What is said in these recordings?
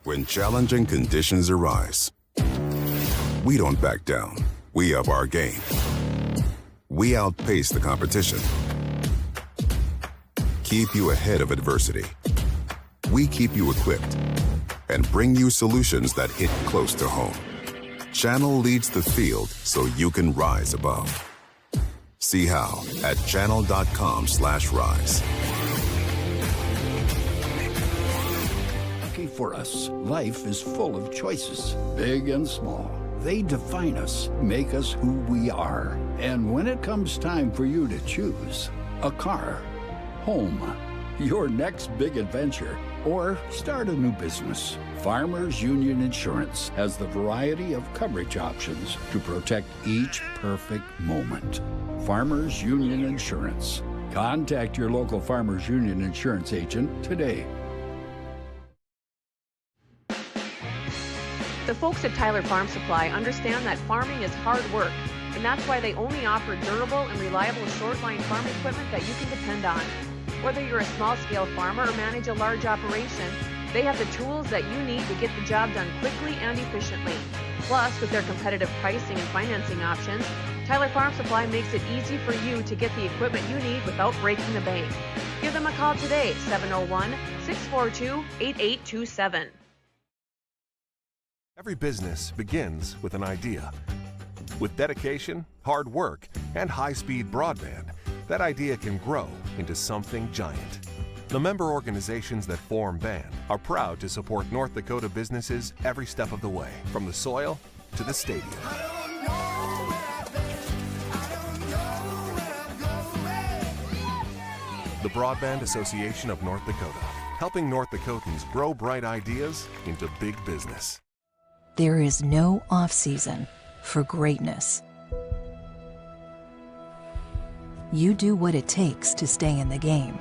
When challenging conditions arise, we don't back down. We up our game. We outpace the competition. Keep you ahead of adversity. We keep you equipped and bring you solutions that hit close to home. Channel leads the field so you can rise above. See how at channel.com/rise. For us, life is full of choices, big and small. They define us, make us who we are. And when it comes time for you to choose a car, home, your next big adventure, or start a new business, Farmers Union Insurance has the variety of coverage options to protect each perfect moment. Farmers Union Insurance. Contact your local Farmers Union Insurance agent today. The folks at Tyler Farm Supply understand that farming is hard work, and that's why they only offer durable and reliable short-line farm equipment that you can depend on. Whether you're a small-scale farmer or manage a large operation, they have the tools that you need to get the job done quickly and efficiently. Plus, with their competitive pricing and financing options, Tyler Farm Supply makes it easy for you to get the equipment you need without breaking the bank. Give them a call today, 701-642-8827. Every business begins with an idea. With dedication, hard work, and high-speed broadband, that idea can grow into something giant. The member organizations that form BAND are proud to support North Dakota businesses every step of the way, from the soil to the stadium. The Broadband Association of North Dakota, helping North Dakotans grow bright ideas into big business. There is no off-season for greatness. You do what it takes to stay in the game.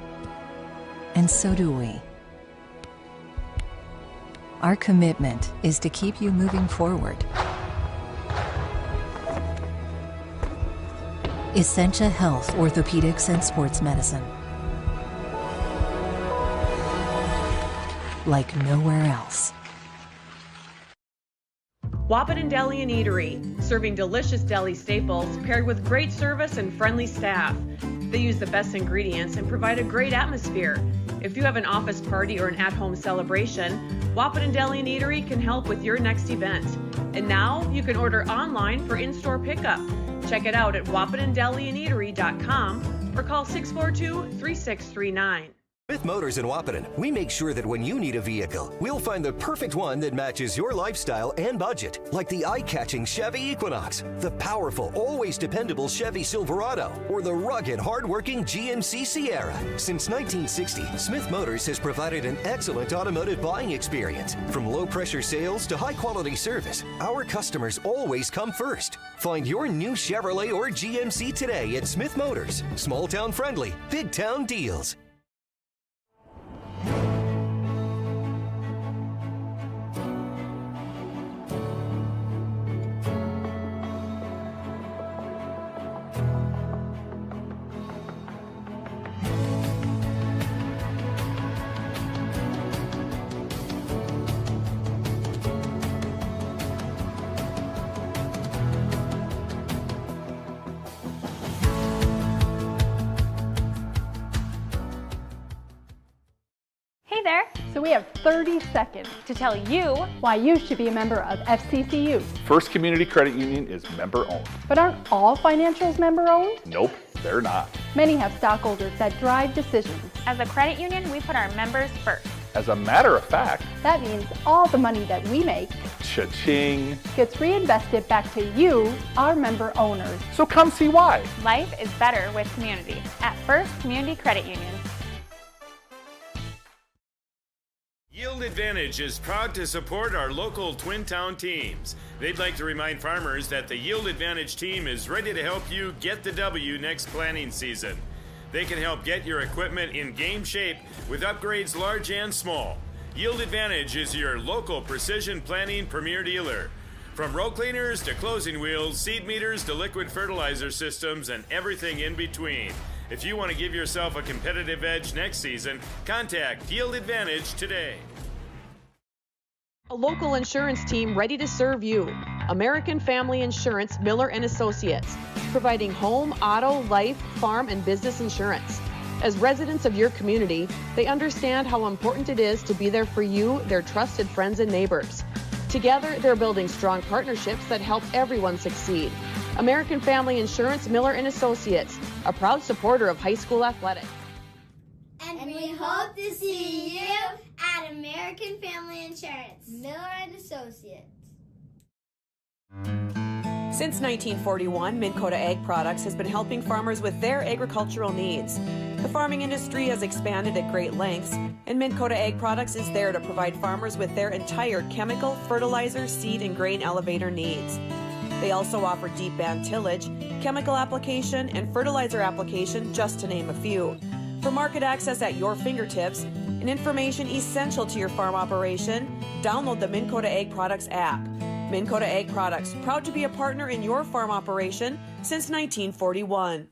And so do we. Our commitment is to keep you moving forward. Essentia Health Orthopedics and Sports Medicine. Like nowhere else. Wahpeton Deli and Eatery, serving delicious deli staples paired with great service and friendly staff. They use the best ingredients and provide a great atmosphere. If you have an office party or an at-home celebration, Wahpeton Deli and Eatery can help with your next event. And now you can order online for in-store pickup. Check it out at wahpetondeliandeatery.com or call 642-3639. With Motors in Wahpeton, we make sure that when you need a vehicle, we'll find the perfect one that matches your lifestyle and budget. Like the eye-catching Chevy Equinox, the powerful, always dependable Chevy Silverado, or the rugged, hard-working GMC Sierra. Since 1960, Smith Motors has provided an excellent automotive buying experience. From low-pressure sales to high-quality service, our customers always come first. Find your new Chevrolet or GMC today at Smith Motors. Small-town friendly, big-town deals. So we have 30 seconds to tell you why you should be a member of FCCU. First Community Credit Union is member-owned. But aren't all financials member-owned? Nope, they're not. Many have stockholders that drive decisions. As a credit union, we put our members first. As a matter of fact, that means all the money that we make cha-ching gets reinvested back to you, our member owners. So come see why. Life is better with community at First Community Credit Union. Yield Advantage is proud to support our local Twin Town teams. They'd like to remind farmers that the Yield Advantage team is ready to help you get the W next planting season. They can help get your equipment in game shape with upgrades large and small. Yield Advantage is your local precision planting premier dealer. From row cleaners to closing wheels, seed meters to liquid fertilizer systems, and everything in between. If you want to give yourself a competitive edge next season, contact Yield Advantage today. A local insurance team ready to serve you. American Family Insurance, Miller & Associates, providing home, auto, life, farm, and business insurance. As residents of your community, they understand how important it is to be there for you, their trusted friends and neighbors. Together, they're building strong partnerships that help everyone succeed. American Family Insurance, Miller & Associates, a proud supporter of high school athletics. And we hope to see you at American Family Insurance, Miller & Associates. Since 1941, Minn Kota Ag Products has been helping farmers with their agricultural needs. The farming industry has expanded at great lengths, and Minn Kota Ag Products is there to provide farmers with their entire chemical, fertilizer, seed, and grain elevator needs. They also offer deep band tillage, chemical application, and fertilizer application, just to name a few. For market access at your fingertips and information essential to your farm operation, download the Minn Kota Ag Products app. Minn Kota Ag Products, proud to be a partner in your farm operation since 1941.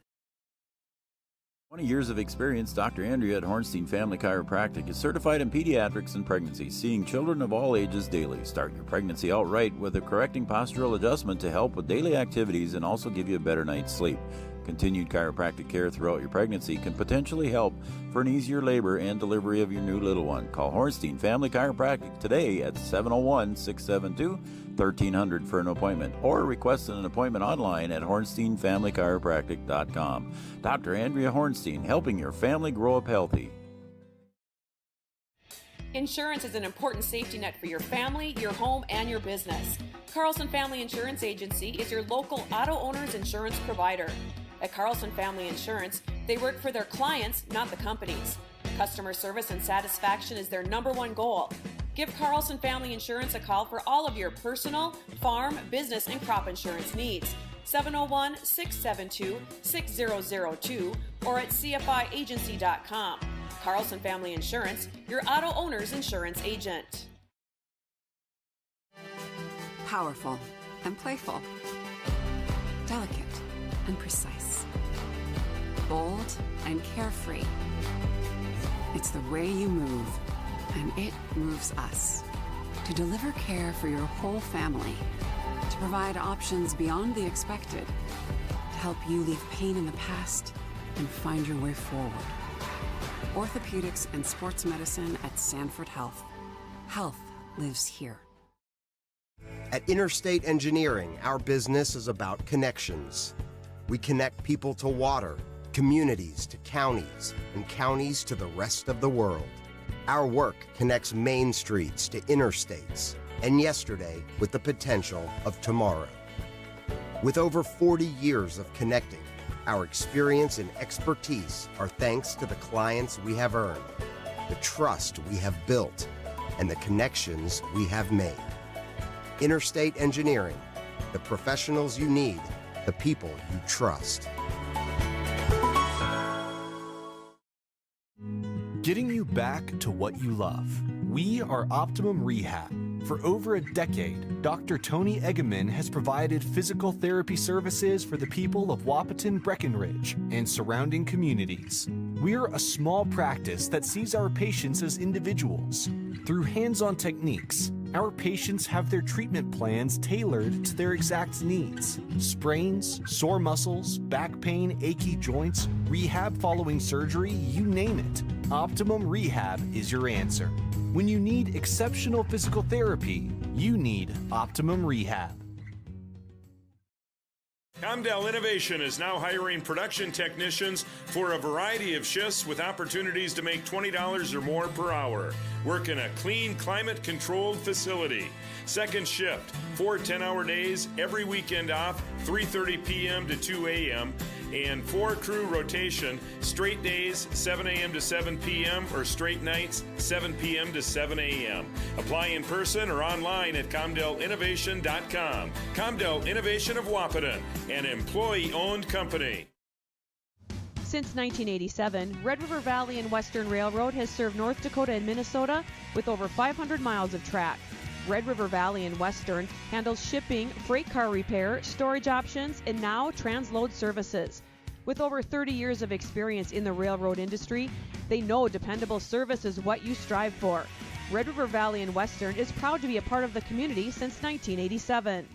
20 years of experience, Dr. Andrea at Hornstein Family Chiropractic is certified in pediatrics and pregnancy, seeing children of all ages daily. Start your pregnancy out right with a correcting postural adjustment to help with daily activities and also give you a better night's sleep. Continued chiropractic care throughout your pregnancy can potentially help for an easier labor and delivery of your new little one. Call Hornstein Family Chiropractic today at 701-672-1300 for an appointment, or request an appointment online at hornsteinfamilychiropractic.com. Dr. Andrea Hornstein, helping your family grow up healthy. Insurance is an important safety net for your family, your home, and your business. Carlson Family Insurance Agency is your local auto owner's insurance provider. At Carlson Family Insurance, they work for their clients, not the companies. Customer service and satisfaction is their #1 goal. Give Carlson Family Insurance a call for all of your personal, farm, business, and crop insurance needs. 701-672-6002 or at cfiagency.com. Carlson Family Insurance, your auto owner's insurance agent. Powerful and playful. Delicate and precise. Bold and carefree. It's the way you move, and it moves us. To deliver care for your whole family. To provide options beyond the expected. To help you leave pain in the past and find your way forward. Orthopedics and sports medicine at Sanford Health. Health lives here. At Interstate Engineering, our business is about connections. We connect people to water, communities to counties, and counties to the rest of the world. Our work connects main streets to interstates, and yesterday with the potential of tomorrow. With over 40 years of connecting, our experience and expertise are thanks to the clients we have earned, the trust we have built, and the connections we have made. Interstate Engineering, the professionals you need, the people you trust. Getting you back to what you love. We are Optimum Rehab. For over a decade, Dr. Tony Eggeman has provided physical therapy services for the people of Wahpeton, Breckenridge, and surrounding communities. We're a small practice that sees our patients as individuals. Through hands-on techniques, our patients have their treatment plans tailored to their exact needs. Sprains, sore muscles, back pain, achy joints, rehab following surgery, you name it. Optimum Rehab is your answer. When you need exceptional physical therapy, you need Optimum Rehab. Comdell Innovation is now hiring production technicians for a variety of shifts with opportunities to make $20 or more per hour. Work in a clean, climate-controlled facility. Second shift, 4 10-hour days, every weekend off, 3:30 p.m. to 2 a.m., and 4-crew rotation, straight days, 7 a.m. to 7 p.m., or straight nights, 7 p.m. to 7 a.m. Apply in person or online at ComdellInnovation.com. Comdell Innovation of Wahpeton, an employee-owned company. Since 1987, Red River Valley and Western Railroad has served North Dakota and Minnesota with over 500 miles of track. Red River Valley and Western handles shipping, freight car repair, storage options, and now transload services. With over 30 years of experience in the railroad industry, they know dependable service is what you strive for. Red River Valley and Western is proud to be a part of the community since 1987.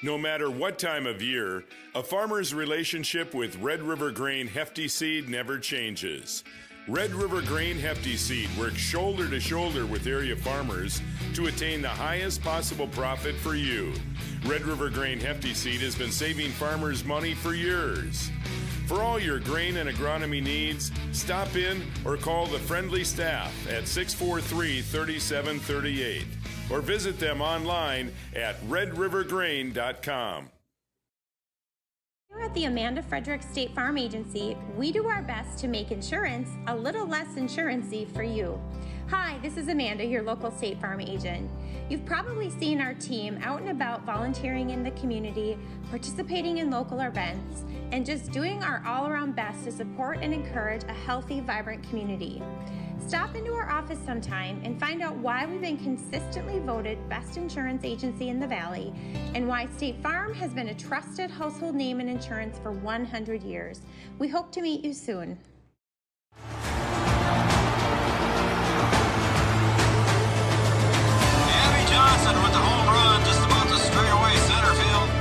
No matter what time of year, a farmer's relationship with Red River Grain Hefty Seed never changes. Red River Grain Hefty Seed works shoulder to shoulder with area farmers to attain the highest possible profit for you. Red River Grain Hefty Seed has been saving farmers money for years. For all your grain and agronomy needs, stop in or call the friendly staff at 643-3738 or visit them online at redrivergrain.com. Here at the Amanda Frederick State Farm Agency, we do our best to make insurance a little less insurance-y for you. Hi, this is Amanda, your local State Farm agent. You've probably seen our team out and about volunteering in the community, participating in local events, and just doing our all-around best to support and encourage a healthy, vibrant community. Stop into our office sometime and find out why we've been consistently voted best insurance agency in the Valley and why State Farm has been a trusted household name in insurance for 100 years. We hope to meet you soon. Abby Johnson with the home run just about to straight away center field.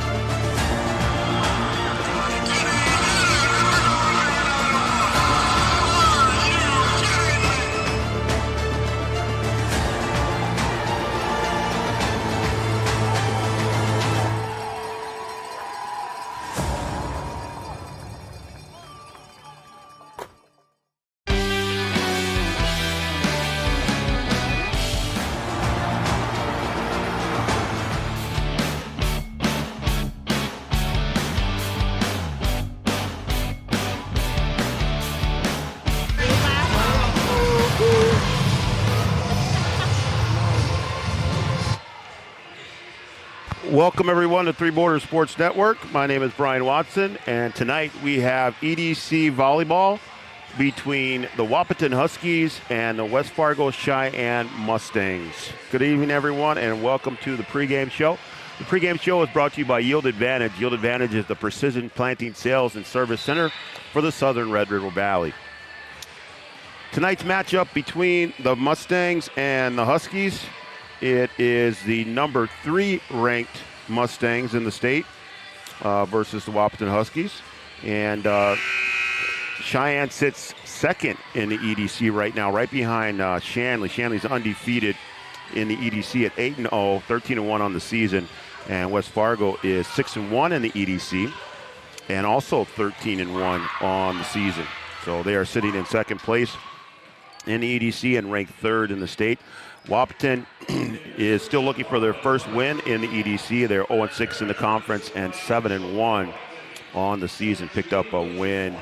Welcome, everyone, to Three Borders Sports Network. My name is Brian Watson, and tonight we have EDC Volleyball between the Wahpeton Huskies and the West Fargo Sheyenne Mustangs. Good evening, everyone, and welcome to the pregame show. The pregame show is brought to you by Yield Advantage. Yield Advantage is the precision planting sales and service center for the southern Red River Valley. Tonight's matchup between the Mustangs and the Huskies, it is the number 3 ranked Mustangs in the state versus the Wahpeton Huskies. And Sheyenne sits second in the EDC right now, right behind Shanley. Shanley's undefeated in the EDC at 8-0, 13-1 on the season. And West Fargo is 6-1 in the EDC and also 13-1 on the season. So they are sitting in second place in the EDC and ranked 3rd in the state. Wahpeton is still looking for their first win in the EDC. They're 0-6 in the conference and 7-1 on the season. Picked up a win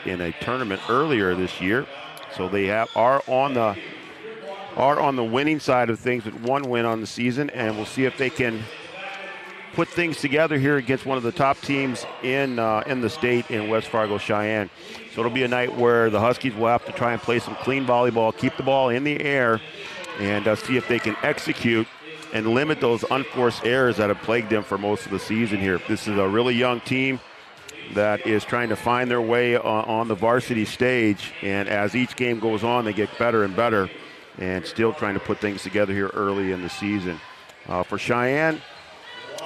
in a tournament earlier this year, so they are on the winning side of things with 1 win on the season, and we'll see if they can put things together here against one of the top teams in the state in West Fargo Sheyenne. So it'll be a night where the Huskies will have to try and play some clean volleyball, keep the ball in the air, and see if they can execute and limit those unforced errors that have plagued them for most of the season here. This is a really young team that is trying to find their way on the varsity stage, and as each game goes on, they get better and better, and still trying to put things together here early in the season. For Sheyenne,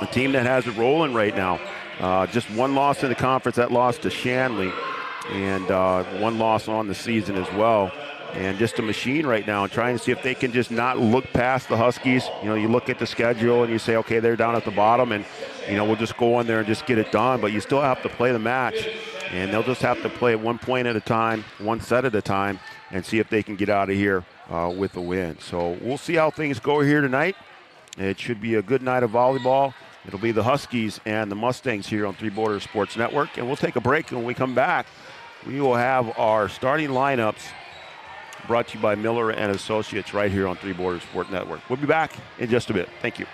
a team that has it rolling right now. Just 1 loss in the conference, that loss to Shanley, and 1 loss on the season as well. And just a machine right now, and trying to see if they can just not look past the Huskies. You know, you look at the schedule and you say, okay, they're down at the bottom, and, you know, we'll just go in there and just get it done. But you still have to play the match, and they'll just have to play it 1 point at a time, 1 set at a time, and see if they can get out of here with a win. So we'll see how things go here tonight. It should be a good night of volleyball. It'll be the Huskies and the Mustangs here on Three Borders Sports Network. And we'll take a break, and when we come back, we will have our starting lineups brought to you by Miller and Associates right here on Three Borders Sport Network. We'll be back in just a bit. Thank you.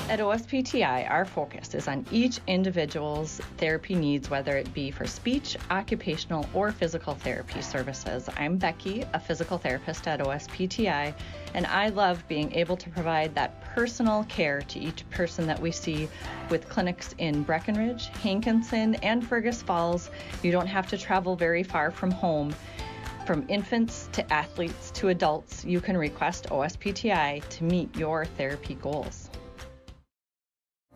At At OSPTI, our focus is on each individual's therapy needs, whether it be for speech, occupational, or physical therapy services. I'm Becky, a physical therapist at OSPTI, and I love being able to provide that personal care to each person that we see with clinics in Breckenridge, Hankinson, and Fergus Falls. You don't have to travel very far from home. From infants to athletes to adults, you can request OSPTI to meet your therapy goals.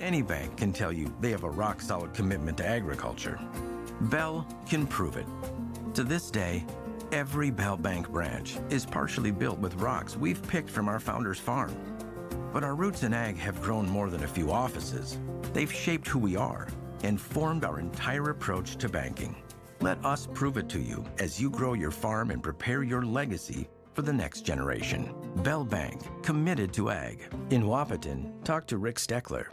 Any bank can tell you they have a rock-solid commitment to agriculture. Bell can prove it. To this day, every Bell Bank branch is partially built with rocks we've picked from our founder's farm. But our roots in ag have grown more than a few offices. They've shaped who we are and formed our entire approach to banking. Let us prove it to you as you grow your farm and prepare your legacy for the next generation. Bell Bank, committed to ag. In Wahpeton, talk to Rick Steckler.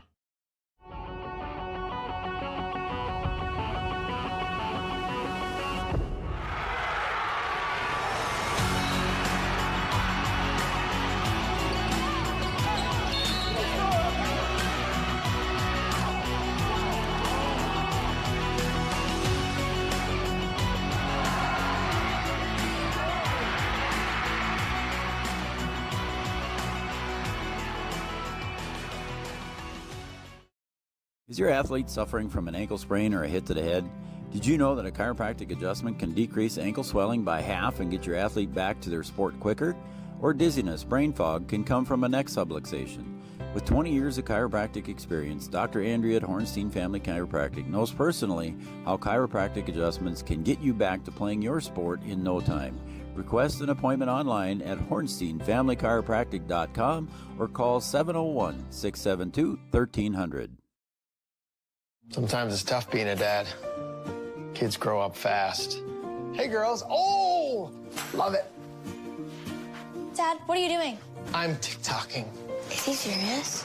Is your athlete suffering from an ankle sprain or a hit to the head? Did you know that a chiropractic adjustment can decrease ankle swelling by half and get your athlete back to their sport quicker? Or dizziness, brain fog can come from a neck subluxation. With 20 years of chiropractic experience, Dr. Andrea at Hornstein Family Chiropractic knows personally how chiropractic adjustments can get you back to playing your sport in no time. Request an appointment online at hornsteinfamilychiropractic.com or call 701-672-1300. Sometimes it's tough being a dad. Kids grow up fast. Hey, girls. Oh, love it. Dad, what are you doing? I'm TikToking. Is he serious?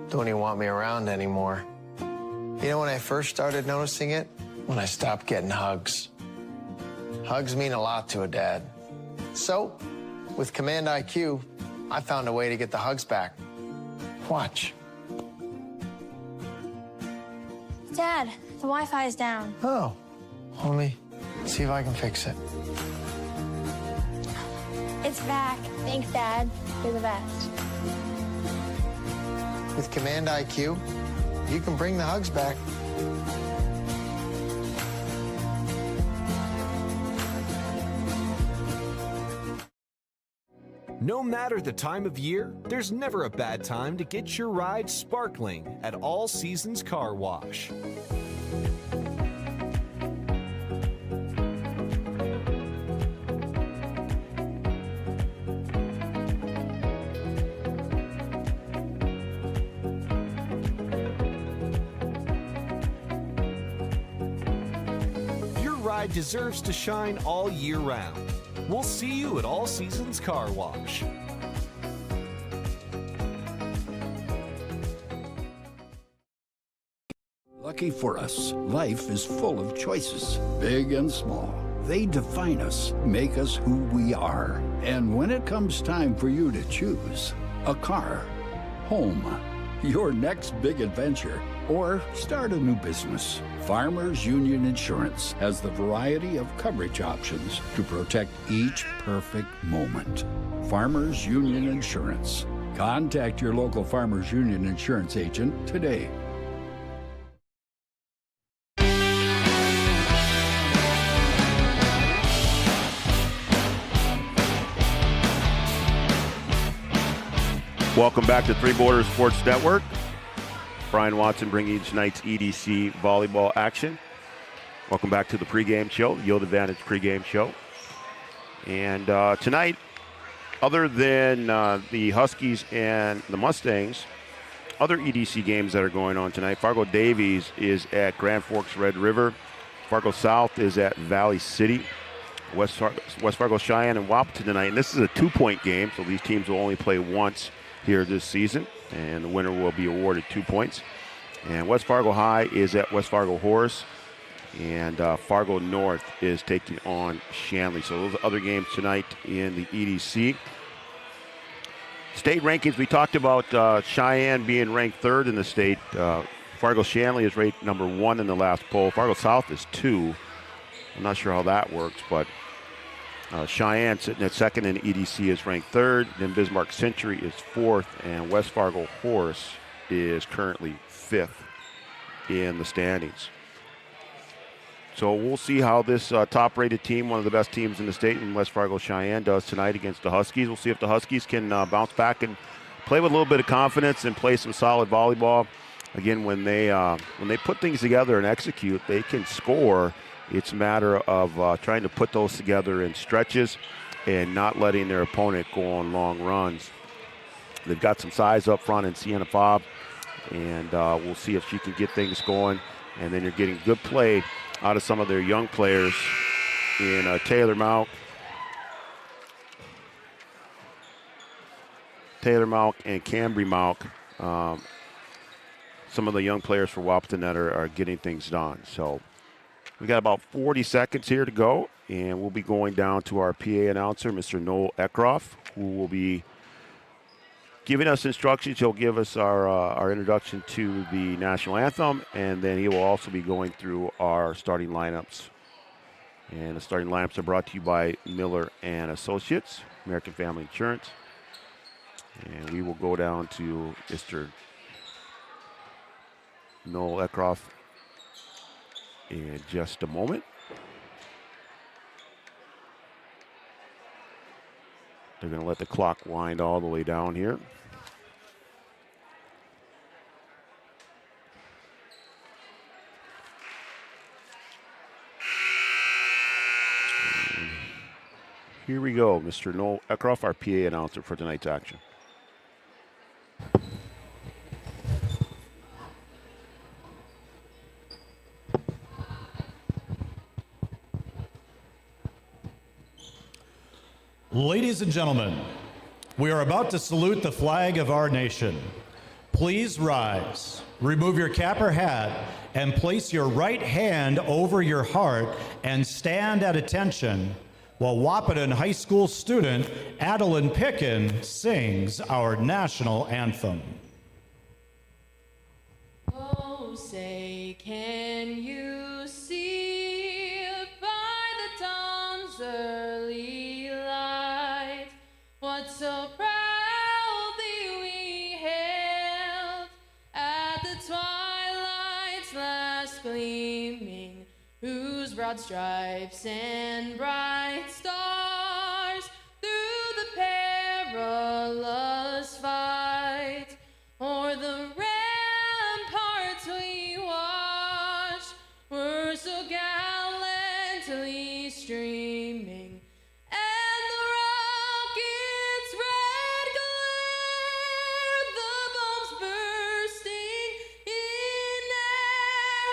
Don't even want me around anymore. You know when I first started noticing it? When I stopped getting hugs. Hugs mean a lot to a dad. So, with Command IQ, I found a way to get the hugs back. Watch. Dad, the Wi-Fi is down. Oh, let me see if I can fix it. It's back. Thanks, Dad. You're the best. With Command IQ, you can bring the hugs back. No matter the time of year, there's never a bad time to get your ride sparkling at All Seasons Car Wash. Your ride deserves to shine all year round. We'll see you at All Seasons Car Wash. Lucky for us, life is full of choices, big and small. They define us, make us who we are. And when it comes time for you to choose, a car, home, your next big adventure, or start a new business, Farmers Union Insurance has the variety of coverage options to protect each perfect moment. Farmers Union Insurance. Contact your local Farmers Union Insurance agent today. Welcome back to Three Borders Sports Network. Brian Watson bringing you tonight's EDC volleyball action. Welcome back to the pregame show, Yield Advantage pregame show. And tonight, other than the Huskies and the Mustangs, other EDC games that are going on tonight. Fargo Davies is at Grand Forks Red River. Fargo South is at Valley City. West Fargo Cheyenne and Wahpeton tonight. And this is a 2-point game, so these teams will only play once here this season, and the winner will be awarded 2 points. And West Fargo High is at West Fargo Horace, and Fargo North is taking on Shanley. So those are other games tonight in the EDC. State rankings, we talked about Cheyenne being ranked 3rd in the state. Fargo Shanley is ranked number 1 in the last poll. Fargo South is 2. I'm not sure how that works, but Cheyenne sitting at 2nd and EDC is ranked 3rd. Then Bismarck Century is 4th, and West Fargo Horse is currently 5th in the standings. So we'll see how this top-rated team, one of the best teams in the state in West Fargo Cheyenne, does tonight against the Huskies. We'll see if the Huskies can bounce back and play with a little bit of confidence and play some solid volleyball. Again, when they put things together and execute, they can score. It's a matter of trying to put those together in stretches and not letting their opponent go on long runs. They've got some size up front in Sienna Fobb, and we'll see if she can get things going. And then you're getting good play out of some of their young players in Taylor Malk and Cambry Malk. Some of the young players for Wahpeton that are getting things done. So we got about 40 seconds here to go, and we'll be going down to our PA announcer, Mr. Noel Eckroff, who will be giving us instructions. He'll give us our introduction to the national anthem, and then he will also be going through our starting lineups. And the starting lineups are brought to you by Miller and Associates, American Family Insurance. And we will go down to Mr. Noel Eckroff in just a moment. They're going to let the clock wind all the way down here. And here we go, Mr. Noel Eckroff, our PA announcer for tonight's action. Ladies and gentlemen, we are about to salute the flag of our nation. Please rise, remove your cap or hat, and place your right hand over your heart and stand at attention while Wahpeton High School student Adeline Pickin sings our national anthem. Oh, say, can you see by the dawn's early light what so proudly we hailed at the twilight's last gleaming, whose broad stripes and bright stars through the perilous fight o'er the ramparts we watched were so gallantly streaming, and the rocket's red glare, the bombs bursting in air,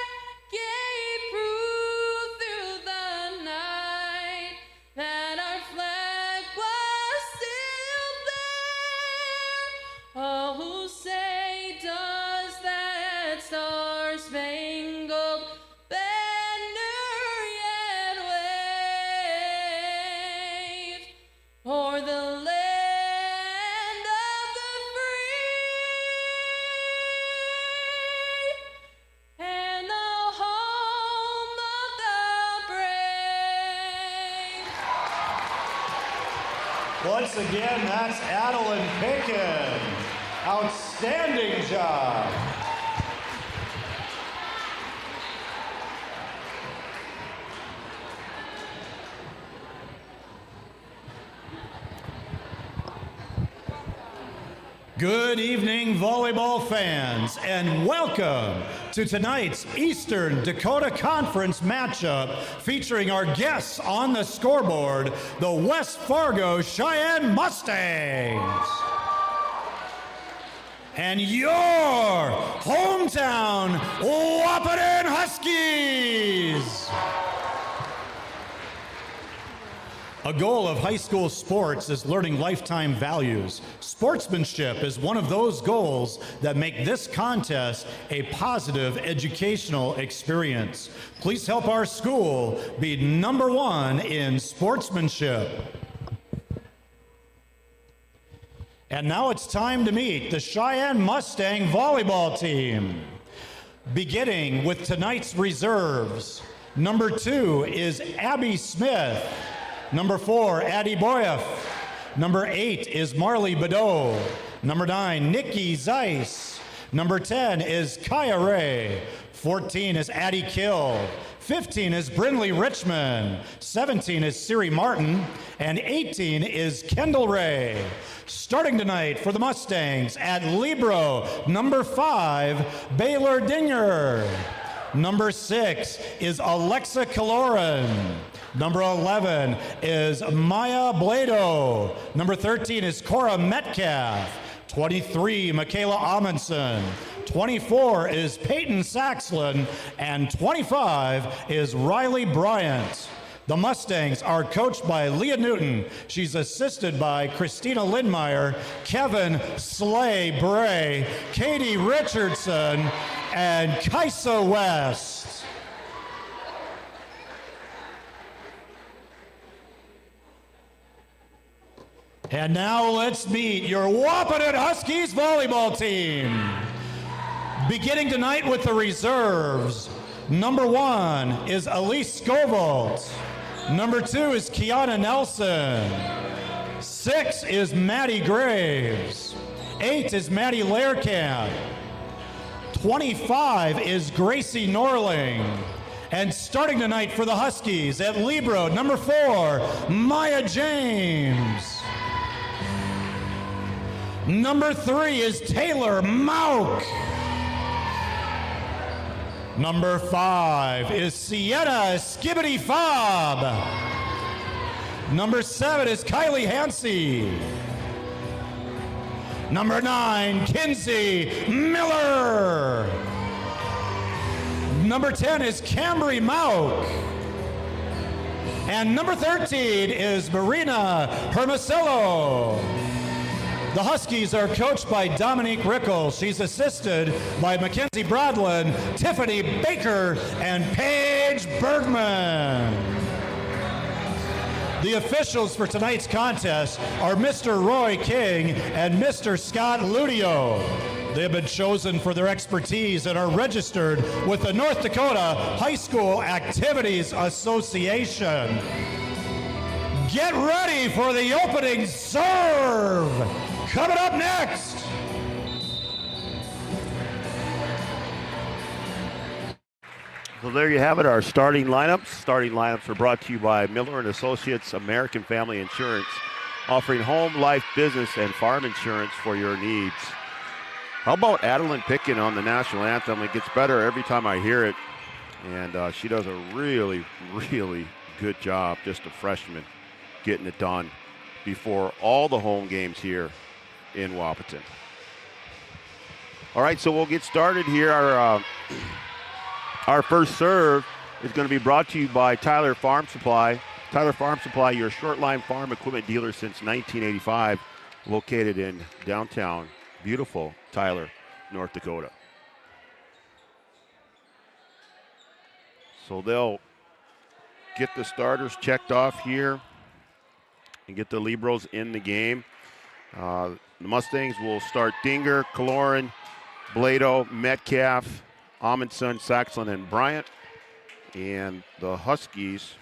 gave proof through the night that our flag was still there. Oh, say does that star-spangled banner yet wave o'er the land of the free and the home of the brave? Once again, that's Adeline Pickin. Outstanding job. Good evening, volleyball fans, and welcome to tonight's Eastern Dakota Conference matchup featuring our guests on the scoreboard, the West Fargo Sheyenne Mustangs. And your hometown Wahpeton Huskies. A goal of high school sports is learning lifetime values. Sportsmanship is one of those goals that make this contest a positive educational experience. Please help our school be #1 in sportsmanship. And now it's time to meet the Sheyenne Mustang volleyball team. Beginning with tonight's reserves. Number 2 is Abby Smith. Number 4, Addie Boyeff. Number 8 is Marley Bedeau. Number 9, Nikki Zeiss. Number 10 is Kaya Ray. 14 is Addie Kill. 15 is Brindley Richmond. 17 is Siri Martin. And 18 is Kendall Ray. Starting tonight for the Mustangs at Libero, number 5, Baylor Dinger. Number 6 is Alexa Kaloran. Number 11 is Maya Blado. Number 13 is Cora Metcalf. 23, Michaela Amundsen. 24 is Peyton Saxlin. And 25 is Riley Bryant. The Mustangs are coached by Leah Newton. She's assisted by Christina Lindmeyer, Kevin Slay Bray, Katie Richardson, and Kaisa West. And now let's meet your Wahpeton Huskies volleyball team. Beginning tonight with the reserves. Number 1 is Elise Scovolt. Number 2 is Kiana Nelson. 6 is Maddie Graves. 8 is Maddie Lairkamp. 25 is Gracie Norling. And starting tonight for the Huskies at Libero, number 4, Maya James. Number 3 is Taylor Mauk. Number 5 is Sienna Skibbity Fob. Number 7 is Kylie Hansey. Number 9, Kinsey Miller. Number 10 is Cambry Mauk. And number 13 is Marina Hermosillo. The Huskies are coached by Dominique Rickle. She's assisted by Mackenzie Brodlin, Tiffany Baker, and Paige Bergman. The officials for tonight's contest are Mr. Roy King and Mr. Scott Ludio. They have been chosen for their expertise and are registered with the North Dakota High School Activities Association. Get ready for the opening serve. Coming up next. So there you have it, our starting lineups. Starting lineups are brought to you by Miller & Associates American Family Insurance, offering home, life, business, and farm insurance for your needs. How about Adeline Pickin on the national anthem? It gets better every time I hear it, and she does a really, really good job, just a freshman, getting it done before all the home games here in Wahpeton. All right, so we'll get started here. Our first serve is going to be brought to you by Tyler Farm Supply. Tyler Farm Supply, your short line farm equipment dealer since 1985, located in downtown, beautiful Tyler, North Dakota. So they'll get the starters checked off here and get the Liberos in the game. The Mustangs will start Dinger, Kaloran, Blado, Metcalf, Amundsen, Saxlin, and Bryant. And the Huskies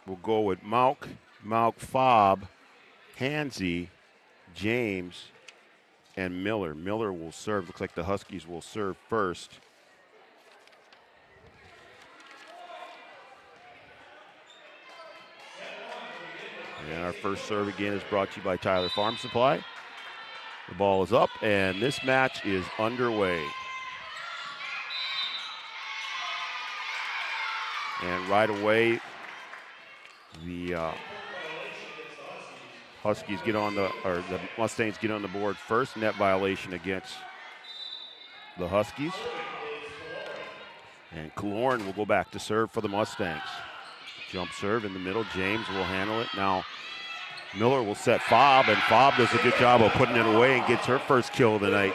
will go with Mauk, Fob, Hansey, James, and Miller. Miller will serve. Looks like the Huskies will serve first. And our first serve again is brought to you by Tyler Farm Supply. The ball is up, and this match is underway. And right away, the Huskies get on the Mustangs get on the board first. Net violation against the Huskies. And Kaloran will go back to serve for the Mustangs. Jump serve in the middle. James will handle it. Now Miller will set Fob, and Fob does a good job of putting it away and gets her first kill of the night.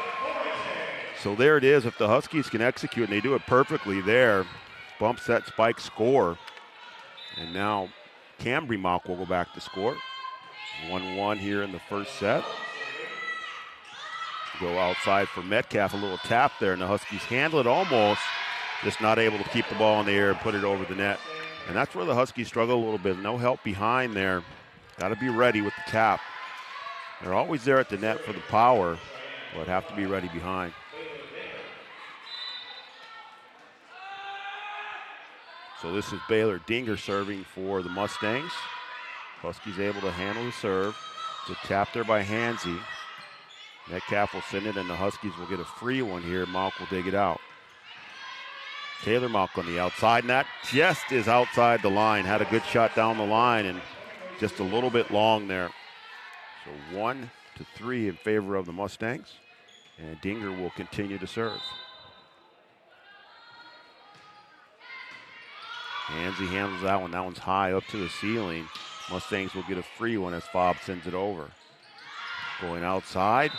So there it is. If the Huskies can execute, and they do it perfectly there, bump, set, spike, score. And now Cambry Mock will go back to score. 1-1 here in the first set. Go outside for Metcalf, a little tap there, and the Huskies handle it almost, just not able to keep the ball in the air and put it over the net. And that's where the Huskies struggle a little bit. No help behind there. Got to be ready with the tap. They're always there at the net for the power, but have to be ready behind. So this is Baylor Dinger serving for the Mustangs. Huskies able to handle the serve. It's a tap there by Hansey. Metcalf will send it, and the Huskies will get a free one here. Malk will dig it out. Taylor Malk on the outside, and that just is outside the line. Had a good shot down the line, and just a little bit long there. So 1-3 in favor of the Mustangs, and Dinger will continue to serve. Hansey handles that one. That one's high up to the ceiling. Mustangs will get a free one as Fobb sends it over. Going outside,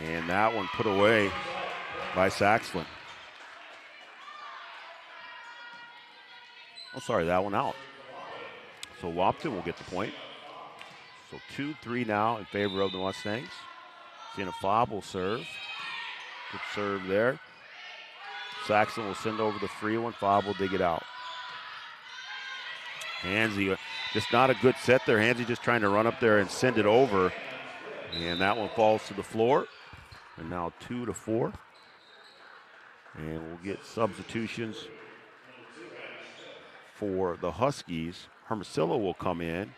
and that one put away by Saxland. Oh, sorry, that one out. So Wahpeton will get the point. So 2-3 now in favor of the Mustangs. Seeing a Fobb will serve. Good serve there. Saxland will send over the free one. Fobb will dig it out. Hansey, just not a good set there. Hansey just trying to run up there and send it over. And that one falls to the floor. And now 2-4. And we'll get substitutions for the Huskies. Hermosillo will come in.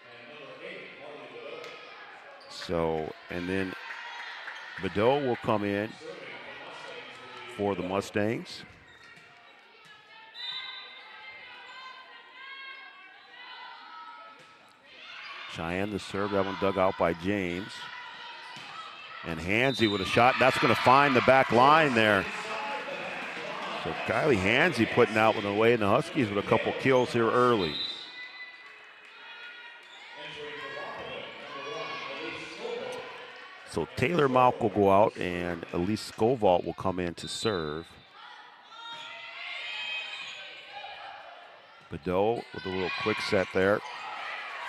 So, and then Bedeau will come in for the Mustangs. Cheyenne the serve, that one dug out by James. And Hansey with a shot, that's going to find the back line there. So Kylie Hansey putting out one away, and the Huskies with a couple kills here early. So Taylor Malk will go out, and Elise Scovalt will come in to serve. Bedeau with a little quick set there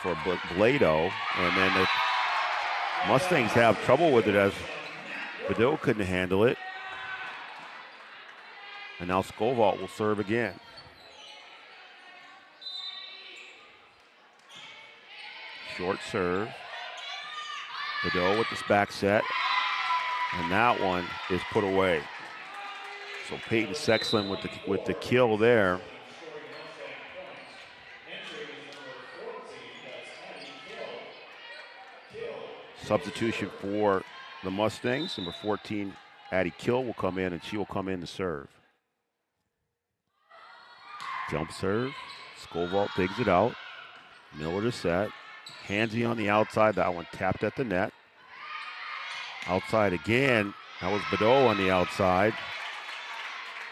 for Blado, and then the Mustangs have trouble with it as Bedeau couldn't handle it. And now Scovalt will serve again. Short serve. Bedeau with this back set, and that one is put away. So Peyton Sexland with the kill there. Substitution for the Mustangs. Number 14, Addie Kill will come in, and she will come in to serve. Jump serve. Scovalt digs it out. Miller to set. Hansey on the outside. That one tapped at the net. Outside again. That was Bedeau on the outside.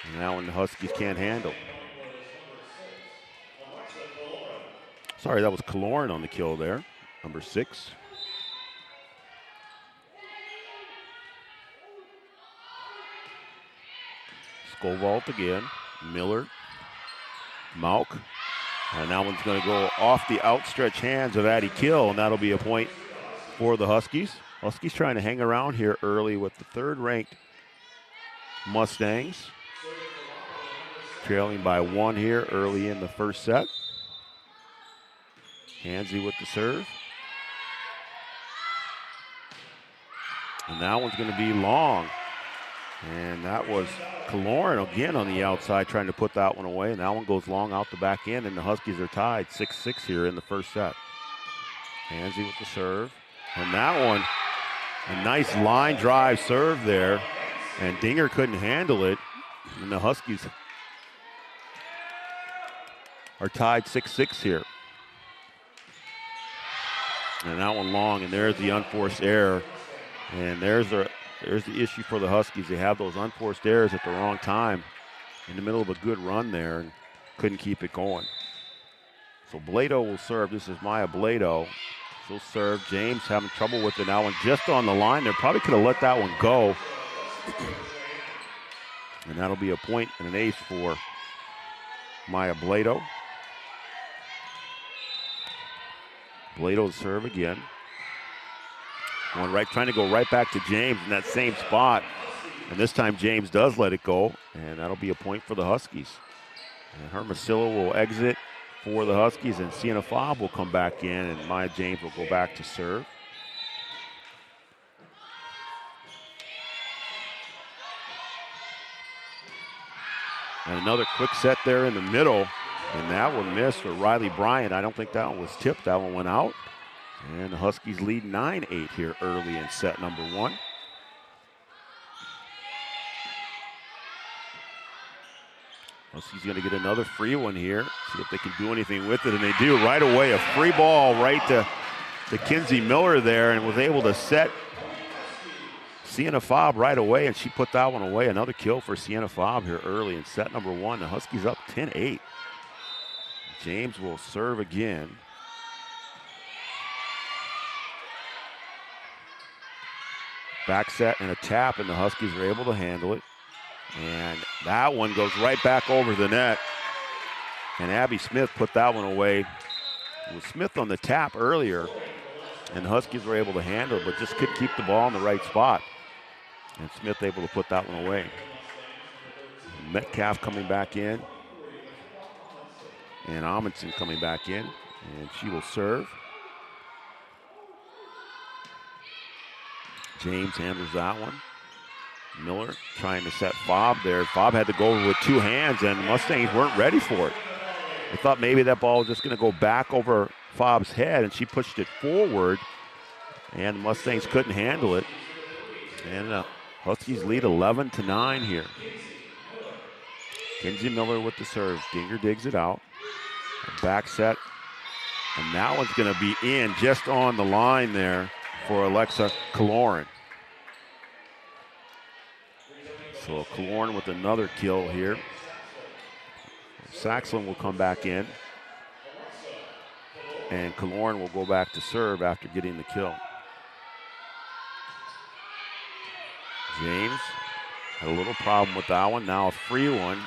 And that one the Huskies can't handle. Sorry, that was Kaloran on the kill there. Number 6. Scovalt again. Miller. Malk. And that one's going to go off the outstretched hands of Addie Kill, and that'll be a point for the Huskies. Huskies trying to hang around here early with the 3rd-ranked Mustangs. Trailing by 1 here early in the first set. Hansey with the serve. And that one's going to be long. And that was Kaloran again on the outside trying to put that one away. And that one goes long out the back end, and the Huskies are tied 6-6 here in the first set. Hansey with the serve. And that one, a nice line drive serve there. And Dinger couldn't handle it. And the Huskies are tied 6-6 here. And that one long, and there's the unforced error. And there's the issue for the Huskies. They have those unforced errors at the wrong time in the middle of a good run there and couldn't keep it going. So Blado will serve. This is Maya Blado. She'll serve. James having trouble with it. That one just on the line there. Probably could have let that one go. And that'll be a point and an ace for Maya Blado. Blado serve again. Going right, trying to go right back to James in that same spot. And this time James does let it go, and that'll be a point for the Huskies. And Hermosillo will exit for the Huskies, and Sienna Fobb will come back in, and Maya James will go back to serve. And another quick set there in the middle, and that one missed for Riley Bryant. I don't think that one was tipped. That one went out. And the Huskies lead 9-8 here early in set number 1. Huskies going to get another free one here. See if they can do anything with it, and they do right away. A free ball right to Kinsey Miller there, and was able to set Sienna Fobb right away, and she put that one away. Another kill for Sienna Fobb here early in set number 1. The Huskies up 10-8. James will serve again. Back set and a tap, and the Huskies are able to handle it. And that one goes right back over the net. And Abby Smith put that one away. It was Smith on the tap earlier, and the Huskies were able to handle it, but just couldn't keep the ball in the right spot. And Smith able to put that one away. Metcalf coming back in. And Amundsen coming back in. And she will serve. James handles that one. Miller trying to set Fobb there. Fobb had to go over with 2 hands, and the Mustangs weren't ready for it. I thought maybe that ball was just going to go back over Fobb's head, and she pushed it forward, and the Mustangs couldn't handle it. And the Huskies lead 11-9 here. Kinsey Miller with the serve. Dinger digs it out. Back set. And that one's going to be in just on the line there for Alexa Kaloran. So Kaloran with another kill here. Saxon will come back in. And Kaloran will go back to serve after getting the kill. James had a little problem with that one. Now a free one.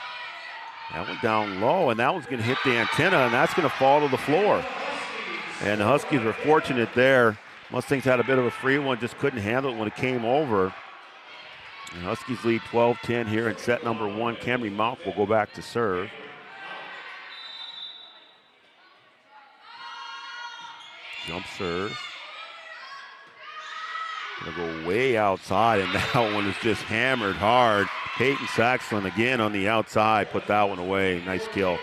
That one down low, and that one's going to hit the antenna, and that's going to fall to the floor. And the Huskies were fortunate there. Mustangs had a bit of a free one, just couldn't handle it when it came over. And Huskies lead 12-10 here in set number 1. Camry Malk will go back to serve. Jump serve. Gonna go way outside, and that one is just hammered hard. Peyton Saxon again on the outside, put that one away. Nice kill.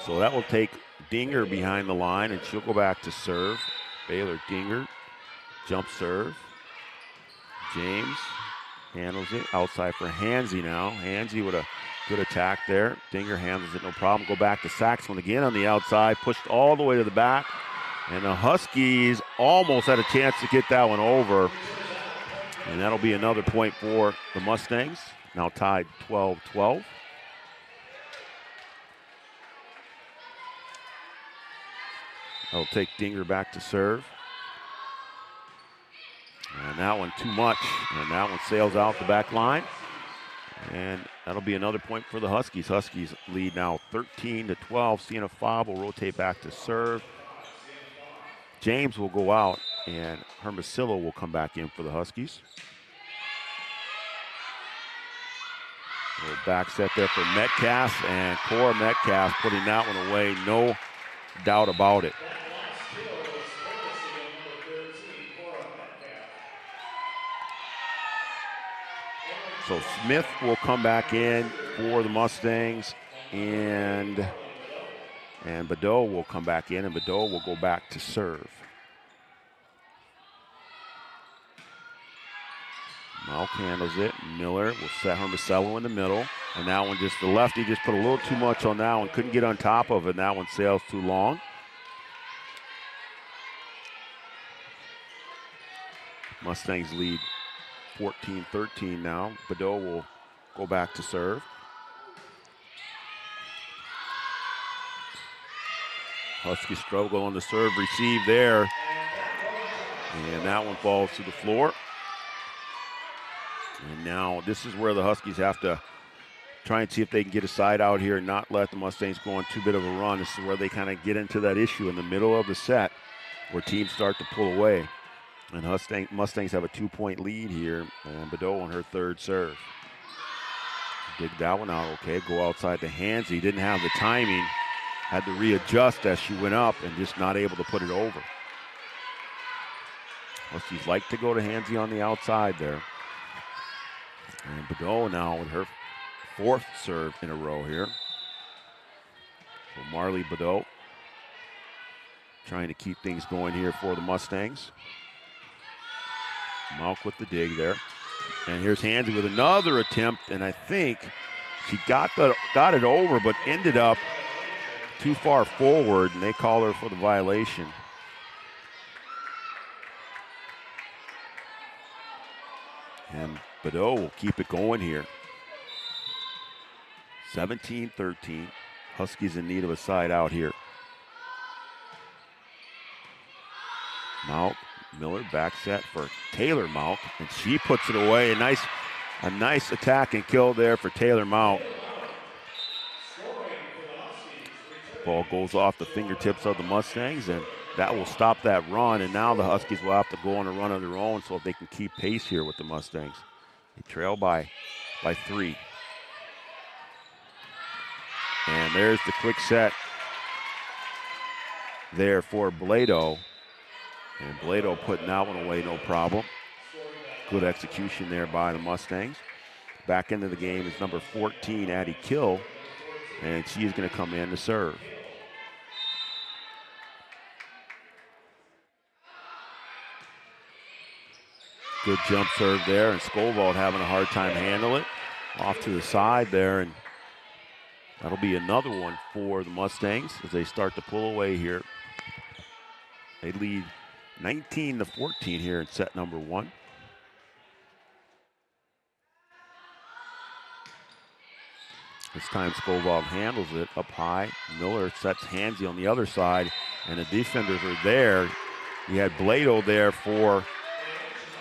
So that will take Dinger behind the line, and she'll go back to serve. Baylor Dinger, jump serve. James handles it outside for Hansey now. Hansey with a good attack there. Dinger handles it, no problem. Go back to Saxon again on the outside, pushed all the way to the back. And the Huskies almost had a chance to get that one over. And that'll be another point for the Mustangs. Now tied 12-12. That'll take Dinger back to serve. And that one too much. And that one sails out the back line. And that'll be another point for the Huskies. Huskies lead now 13-12. Sienna Fobb will rotate back to serve. James will go out, and Hermosillo will come back in for the Huskies. A little back set there for Metcalf, and Cora Metcalf putting that one away, no doubt about it. So Smith will come back in for the Mustangs, and Badeau will come back in, and Badeau will go back to serve. Malk handles it. Miller will set Hermosillo in the middle. And that one just, the lefty just put a little too much on that one. Couldn't get on top of it, and that one sails too long. Mustangs lead 14-13 now. Badeau will go back to serve. Husky struggle on the serve, receive there. And that one falls to the floor. And now this is where the Huskies have to try and see if they can get a side out here and not let the Mustangs go on too bit of a run. This is where they kind of get into that issue in the middle of the set where teams start to pull away. And Mustangs have a 2-point lead here, and Badeau on her third serve. Dig that one out okay. Go outside to Hansy. Didn't have the timing. Had to readjust as she went up and just not able to put it over. Huskies like to go to Hansy on the outside there. And Badeau now with her fourth serve in a row here. So Marley Badeau trying to keep things going here for the Mustangs. Malk with the dig there. And here's Hansy with another attempt, and I think she got it over, but ended up too far forward, and they call her for the violation. And Badeau will keep it going here. 17-13. Huskies in need of a side out here. Malk, Miller back set for Taylor Malk, and she puts it away. A nice attack and kill there for Taylor Malk. Ball goes off the fingertips of the Mustangs, and that will stop that run. And now the Huskies will have to go on a run of their own so they can keep pace here with the Mustangs. They trail by 3. And there's the quick set there for Blado. And Blado putting that one away, no problem. Good execution there by the Mustangs. Back into the game is number 14, Addie Kill. And she is going to come in to serve. Good jump serve there, and Skovald having a hard time handling it. Off to the side there, and that'll be another one for the Mustangs as they start to pull away here. They lead 19-14 here in set number 1. This time Skovald handles it up high. Miller sets Hansy on the other side, and the defenders are there. You had Blado there for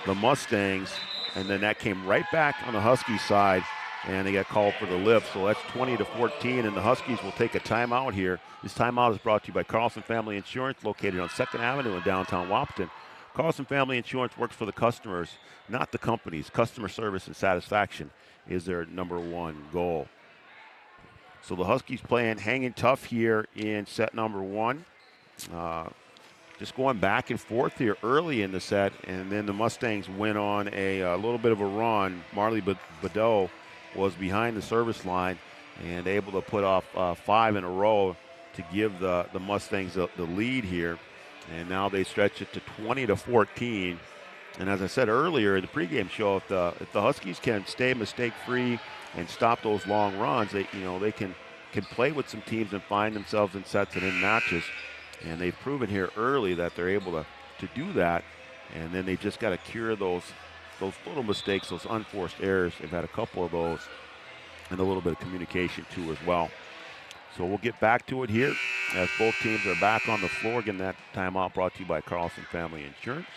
the Mustangs, and then that came right back on the Huskies side, and they got called for the lift. So that's 20-14, and the Huskies will take a timeout here. This timeout is brought to you by Carlson Family Insurance, located on 2nd Avenue in downtown Wahpeton. Carlson Family Insurance works for the customers, not the companies. Customer service and satisfaction is their number one goal. So the Huskies hanging tough here in set number 1. Just going back and forth here early in the set, and then the Mustangs went on a little bit of a run. Marley Badeau was behind the service line and able to put off 5 in a row to give the Mustangs the lead here. And now they stretch it to 20-14. And as I said earlier in the pregame show, if the Huskies can stay mistake-free and stop those long runs, they can play with some teams and find themselves in sets and in matches. And they've proven here early that they're able to do that. And then they've just got to cure those little mistakes, those unforced errors. They've had a couple of those, and a little bit of communication too as well. So we'll get back to it here as both teams are back on the floor. Again, that timeout brought to you by Carlson Family Insurance.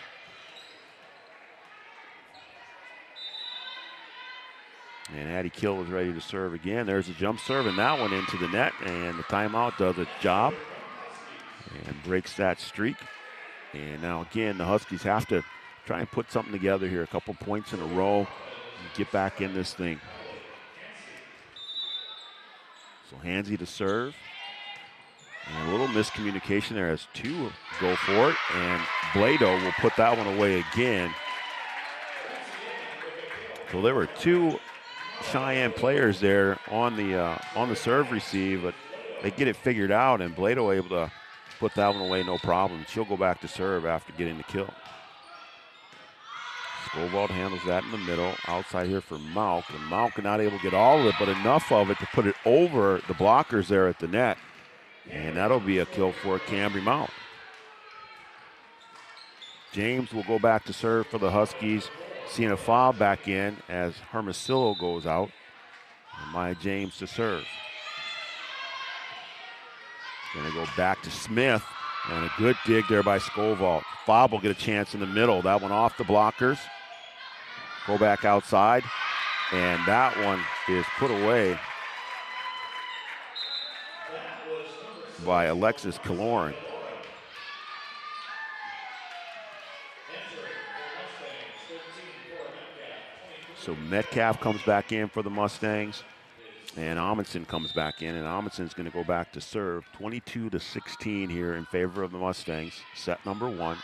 And Addie Kill is ready to serve again. There's a jump serve, and that one into the net, and the timeout does its job and breaks that streak. And now again, the Huskies have to try and put something together here, a couple points in a row, and get back in this thing. So Hansy to serve. And a little miscommunication there as 2 go for it, and Blado will put that one away again. So there were 2 Cheyenne players there on the serve receive, but they get it figured out, and Blado able to put that one away no problem. She'll go back to serve after getting the kill. Skovald handles that in the middle. Outside here for Malk, and Malk not able to get all of it, but enough of it to put it over the blockers there at the net. And that'll be a kill for Cambry Malk. James will go back to serve for the Huskies. Seeing a foul back in as Hermosillo goes out. And Maya James to serve. Going to go back to Smith, and a good dig there by Skovald. Fob will get a chance in the middle. That one off the blockers. Go back outside, and that one is put away by Alexis Kaloran. So Metcalf comes back in for the Mustangs, and Amundsen comes back in, and Amundsen's going to go back to serve. 22-16 here in favor of the Mustangs, set number 1.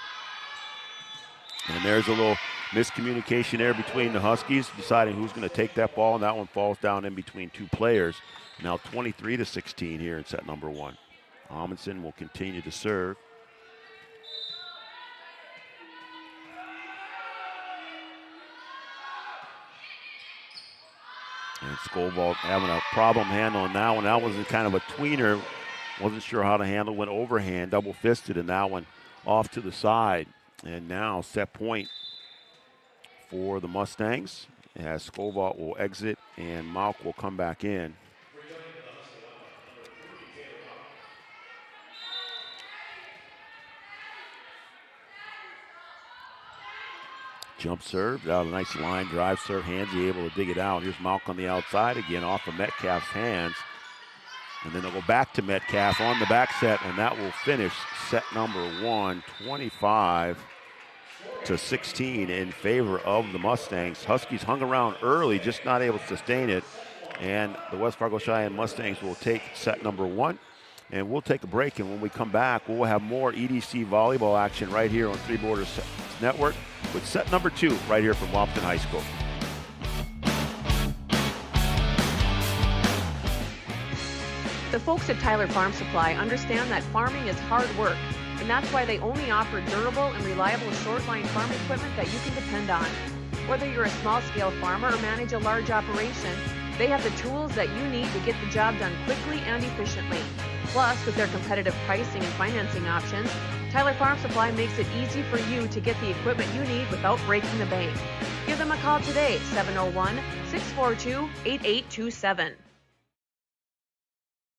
And there's a little miscommunication there between the Huskies, deciding who's going to take that ball, and that one falls down in between 2 players. Now 23-16 here in set number 1. Amundsen will continue to serve. And Skolvald having a problem handling that one. That was kind of a tweener. Wasn't sure how to handle. Went overhand, double-fisted, and that one off to the side. And now set point for the Mustangs as Skolvald will exit and Malk will come back in. Jump serve, a nice line drive serve, Hansy able to dig it out. Here's Malk on the outside again off of Metcalf's hands. And then they'll go back to Metcalf on the back set, and that will finish set number 1, 25-16 in favor of the Mustangs. Huskies hung around early, just not able to sustain it. And the West Fargo Cheyenne Mustangs will take set number 1. And we'll take a break, and when we come back, we'll have more EDC volleyball action right here on Three Borders Network with set number 2 right here from Wahpeton High School. The folks at Tyler Farm Supply understand that farming is hard work, and that's why they only offer durable and reliable short-line farm equipment that you can depend on. Whether you're a small-scale farmer or manage a large operation, they have the tools that you need to get the job done quickly and efficiently. Plus, with their competitive pricing and financing options, Tyler Farm Supply makes it easy for you to get the equipment you need without breaking the bank. Give them a call today, 701-642-8827.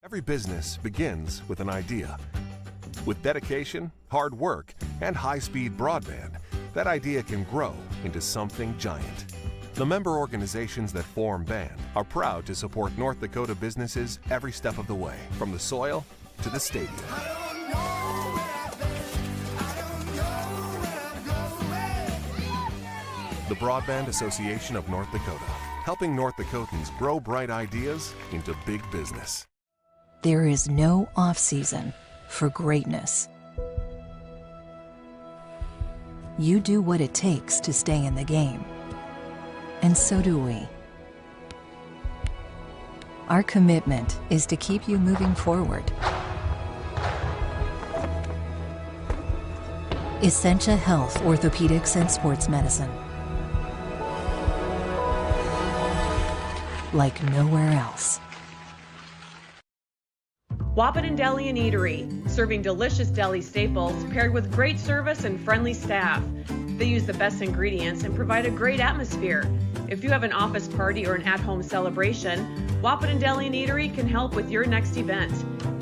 Every business begins with an idea. With dedication, hard work, and high-speed broadband, that idea can grow into something giant. The member organizations that form BAND are proud to support North Dakota businesses every step of the way, from the soil to the stadium. The Broadband Association of North Dakota, helping North Dakotans grow bright ideas into big business. There is no off-season for greatness. You do what it takes to stay in the game. And so do we. Our commitment is to keep you moving forward. Essentia Health Orthopedics and Sports Medicine. Like nowhere else. Wahpeton Deli and Eatery, serving delicious deli staples paired with great service and friendly staff. They use the best ingredients and provide a great atmosphere. If you have an office party or an at-home celebration, Wahpeton Deli and Eatery can help with your next event.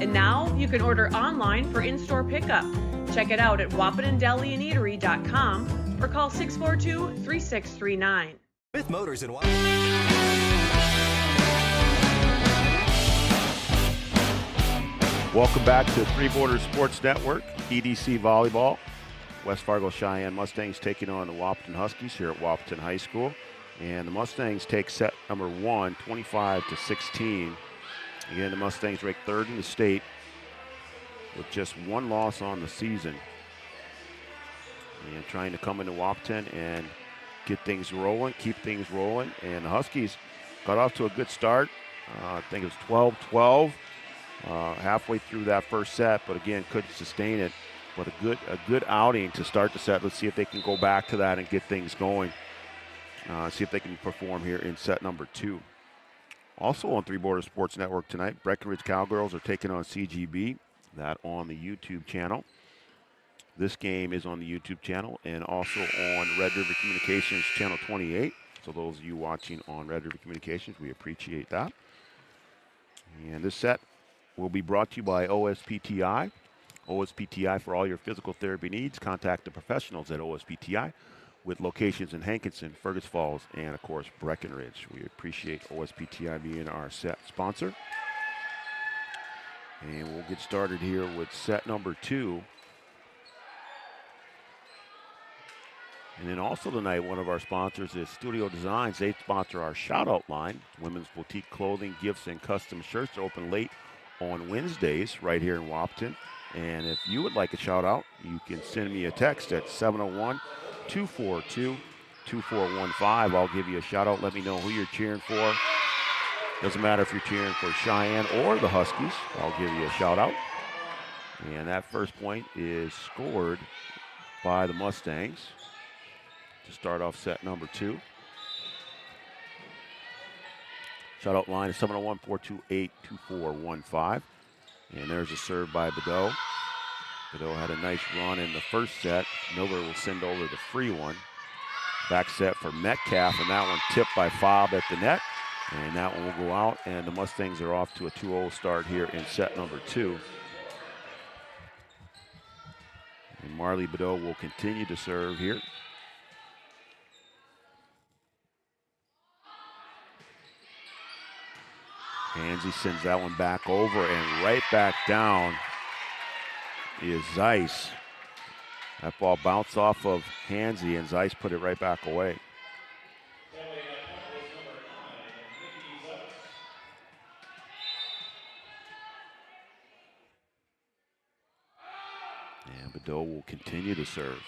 And now you can order online for in-store pickup. Check it out at wahpetondeliandeatery.com or call 642-3639. Smith Motors in Welcome back to Three Borders Sports Network, EDC Volleyball. West Fargo Cheyenne Mustangs taking on the Wahpeton Huskies here at Wahpeton High School. And the Mustangs take set number 1, 25-16. Again, the Mustangs ranked 3rd in the state with just 1 loss on the season. And trying to come into Wahpeton and get things rolling, keep things rolling. And the Huskies got off to a good start. I think it was 12-12. Halfway through that first set, but again, couldn't sustain it. But a good outing to start the set. Let's see if they can go back to that and get things going. See if they can perform here in set number 2. Also on Three Borders Sports Network tonight, Breckenridge Cowgirls are taking on CGB. That on the YouTube channel. This game is on the YouTube channel and also on Red River Communications channel 28. So those of you watching on Red River Communications, we appreciate that. And this set will be brought to you by OSPTI. OSPTI for all your physical therapy needs. Contact the professionals at OSPTI with locations in Hankinson, Fergus Falls, and of course Breckenridge. We appreciate OSPTI being our set sponsor. And we'll get started here with set number 2. And then also tonight, one of our sponsors is Studio Designs. They sponsor our shout-out line. Women's boutique clothing, gifts, and custom shirts are open late on Wednesdays right here in Wahpeton. And if you would like a shout-out, you can send me a text at 701-242-2415. I'll give you a shout-out. Let me know who you're cheering for. Doesn't matter if you're cheering for Sheyenne or the Huskies. I'll give you a shout-out. And that first point is scored by the Mustangs to start off set number 2. Shout-out line is 701-428-2415. And there's a serve by Bedeau. Bedeau had a nice run in the first set. Miller will send over the free one. Back set for Metcalf, and that one tipped by Fobb at the net. And that one will go out, and the Mustangs are off to a 2-0 start here in set number 2. And Marley Bedeau will continue to serve here. Hansey sends that one back over, and right back down is Zeiss. That ball bounced off of Hansey, and Zeiss put it right back away. And Bedeau will continue to serve.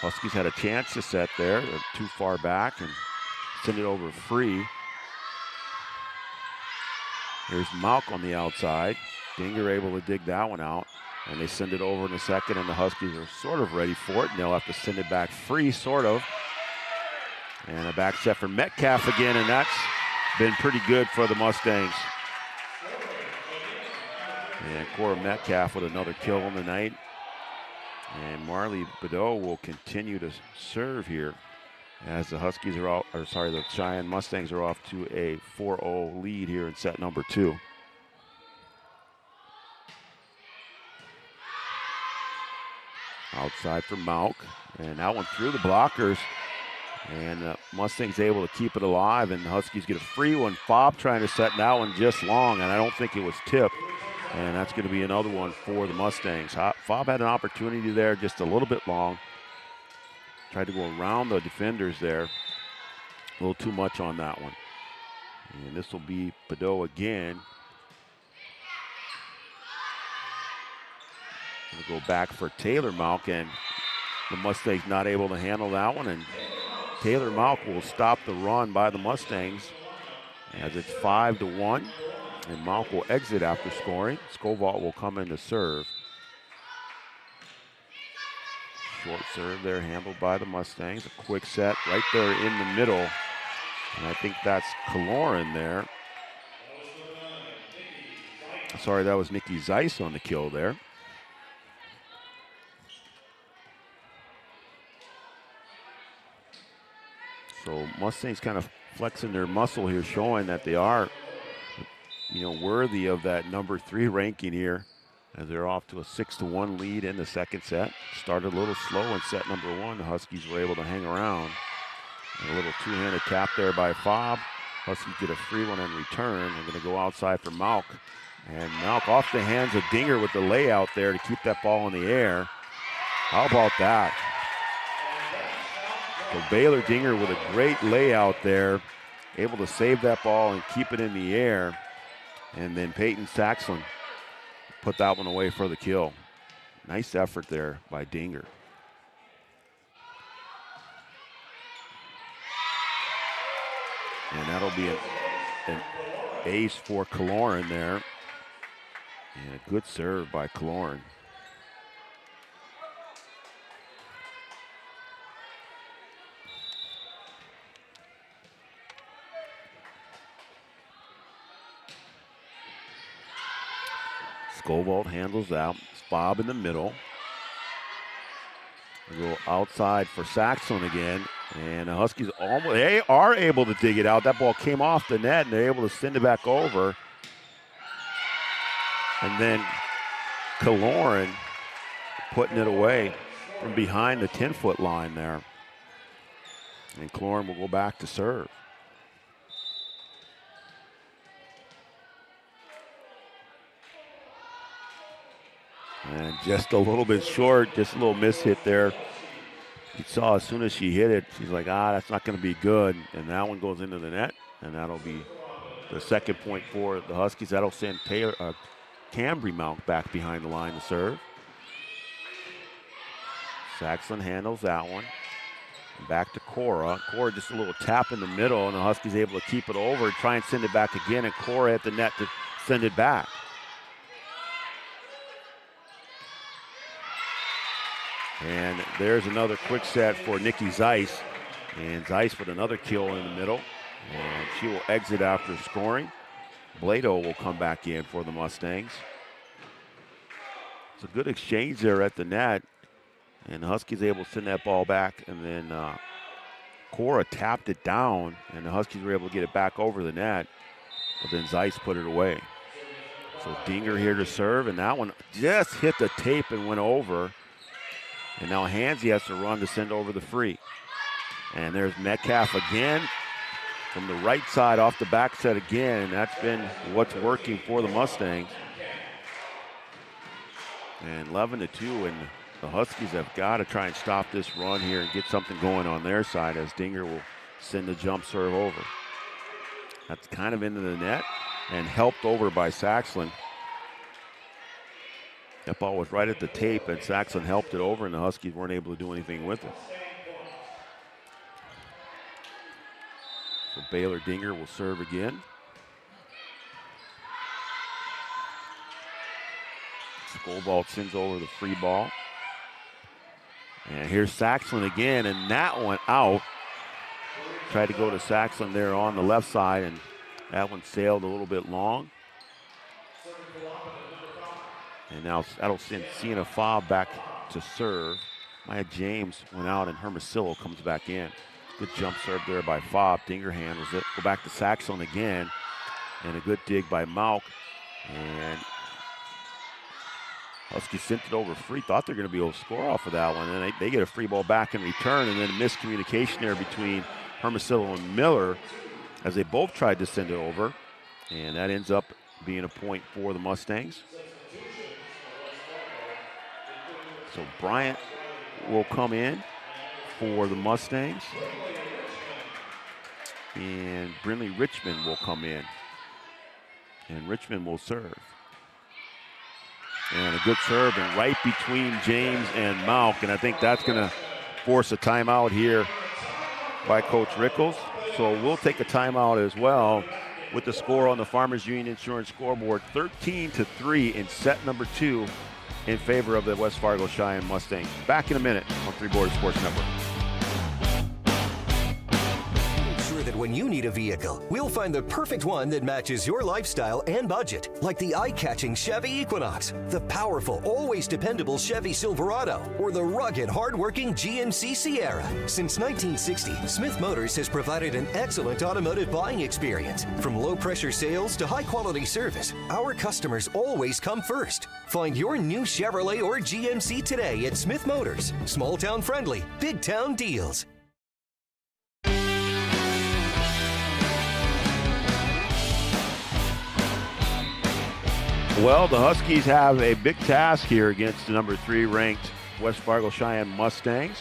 Huskies had a chance to set there. They're too far back and send it over free. Here's Malk on the outside. Dinger able to dig that one out. And they send it over in a second, and the Huskies are sort of ready for it. And they'll have to send it back free, sort of. And a back set for Metcalf again, and that's been pretty good for the Mustangs. And Cora Metcalf with another kill on the night. And Marley Bedeau will continue to serve here as the Huskies are out, or sorry, the Cheyenne Mustangs are off to a 4-0 lead here in set number 2. Outside for Malk, and that one through the blockers. And Mustangs able to keep it alive, and the Huskies get a free one. Fobb trying to set that one just long, and I don't think it was tipped. And that's going to be another one for the Mustangs. Fobb had an opportunity there, just a little bit long. Tried to go around the defenders there. A little too much on that one. And this will be Bedeau again. We'll go back for Taylor Malk, and the Mustangs not able to handle that one. And Taylor Malk will stop the run by the Mustangs as it's 5-1. And Malk will exit after scoring. Skovall will come in to serve. Short serve there handled by the Mustangs. A quick set right there in the middle. And I think that's Kaloran there. Sorry, that was Nikki Zeiss on the kill there. So Mustangs kind of flexing their muscle here, showing that they are, worthy of that number 3 ranking here, as they're off to a 6-1 lead in the second set. Started a little slow in set number 1. The Huskies were able to hang around. And a little two-handed tap there by Fobb. Huskies get a free one in return. They're going to go outside for Malk. And Malk off the hands of Dinger with the layout there to keep that ball in the air. How about that? So Baylor Dinger with a great layout there, able to save that ball and keep it in the air. And then Peyton Saxon put that one away for the kill. Nice effort there by Dinger. And that'll be an ace for Kaloran there. And a good serve by Kaloran. Skovall handles out. Fobb in the middle. We go outside for Saxon again. And the Huskies they are able to dig it out. That ball came off the net, and they're able to send it back over. And then Kaloran putting it away from behind the 10-foot line there. And Kaloran will go back to serve. And just a little bit short, just a little miss hit there. You saw as soon as she hit it, she's like, that's not going to be good. And that one goes into the net, and that'll be the second point for the Huskies. That'll send Cambry Mount back behind the line to serve. Saxon handles that one. Back to Cora. Cora just a little tap in the middle, and the Huskies able to keep it over, try and send it back again, and Cora at the net to send it back. And there's another quick set for Nikki Zeiss. And Zeiss with another kill in the middle. And she will exit after scoring. Blado will come back in for the Mustangs. It's a good exchange there at the net. And the Huskies able to send that ball back. And then Cora tapped it down. And the Huskies were able to get it back over the net. But then Zeiss put it away. So Dinger here to serve. And that one just hit the tape and went over. And now Hansey has to run to send over the free. And there's Metcalf again from the right side off the back set again. And that's been what's working for the Mustangs. And 11-2, and the Huskies have got to try and stop this run here and get something going on their side as Dinger will send the jump serve over. That's kind of into the net and helped over by Saxon. That ball was right at the tape, and Saxon helped it over, and the Huskies weren't able to do anything with it. So Baylor Dinger will serve again. Skolball sends over the free ball. And here's Saxon again, and that one out. Tried to go to Saxon there on the left side, and that one sailed a little bit long. And now that'll send Sienna Faub back to serve. Maya James went out, and Hermosillo comes back in. Good jump serve there by Faub. Dinger handles it. Go back to Saxon again. And a good dig by Mauk. And Huskies sent it over free. Thought they're going to be able to score off of that one. And they get a free ball back in return. And then a miscommunication there between Hermosillo and Miller as they both tried to send it over. And that ends up being a point for the Mustangs. So Bryant will come in for the Mustangs. And Brinley Richmond will come in. And Richmond will serve. And a good serve and right between James and Mauk. And I think that's going to force a timeout here by Coach Rickles. So we'll take a timeout as well with the score on the Farmers Union Insurance scoreboard. 13-3 in set number 2 in favor of the West Fargo Cheyenne Mustangs. Back in a minute on Three Borders Sports Network. Make sure that when you need a vehicle, we'll find the perfect one that matches your lifestyle and budget. Like the eye-catching Chevy Equinox, the powerful, always dependable Chevy Silverado, or the rugged, hard-working GMC Sierra. Since 1960, Smith Motors has provided an excellent automotive buying experience. From low-pressure sales to high-quality service, our customers always come first. Find your new Chevrolet or GMC today at Smith Motors. Small-town friendly, big-town deals. Well, the Huskies have a big task here against the number 3 ranked West Fargo Cheyenne Mustangs.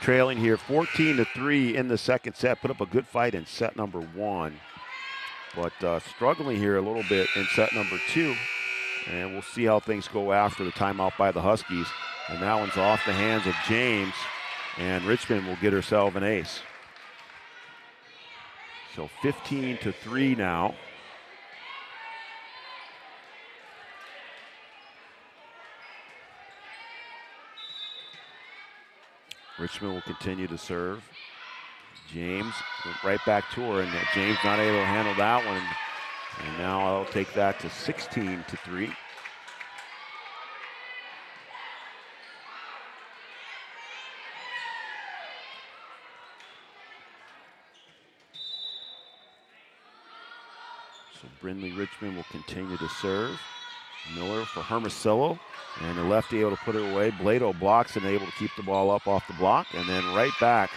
Trailing here 14-3 in the second set. Put up a good fight in set number 1. But struggling here a little bit in set number 2. And we'll see how things go after the timeout by the Huskies. And that one's off the hands of James. And Richmond will get herself an ace. So 15-3 now. Richmond will continue to serve. James went right back to her, and James not able to handle that one. And now I'll take that to 16-3. So Brinley Richmond will continue to serve. Miller for Hermosillo. And the lefty able to put it away. Blado blocks and able to keep the ball up off the block. And then right back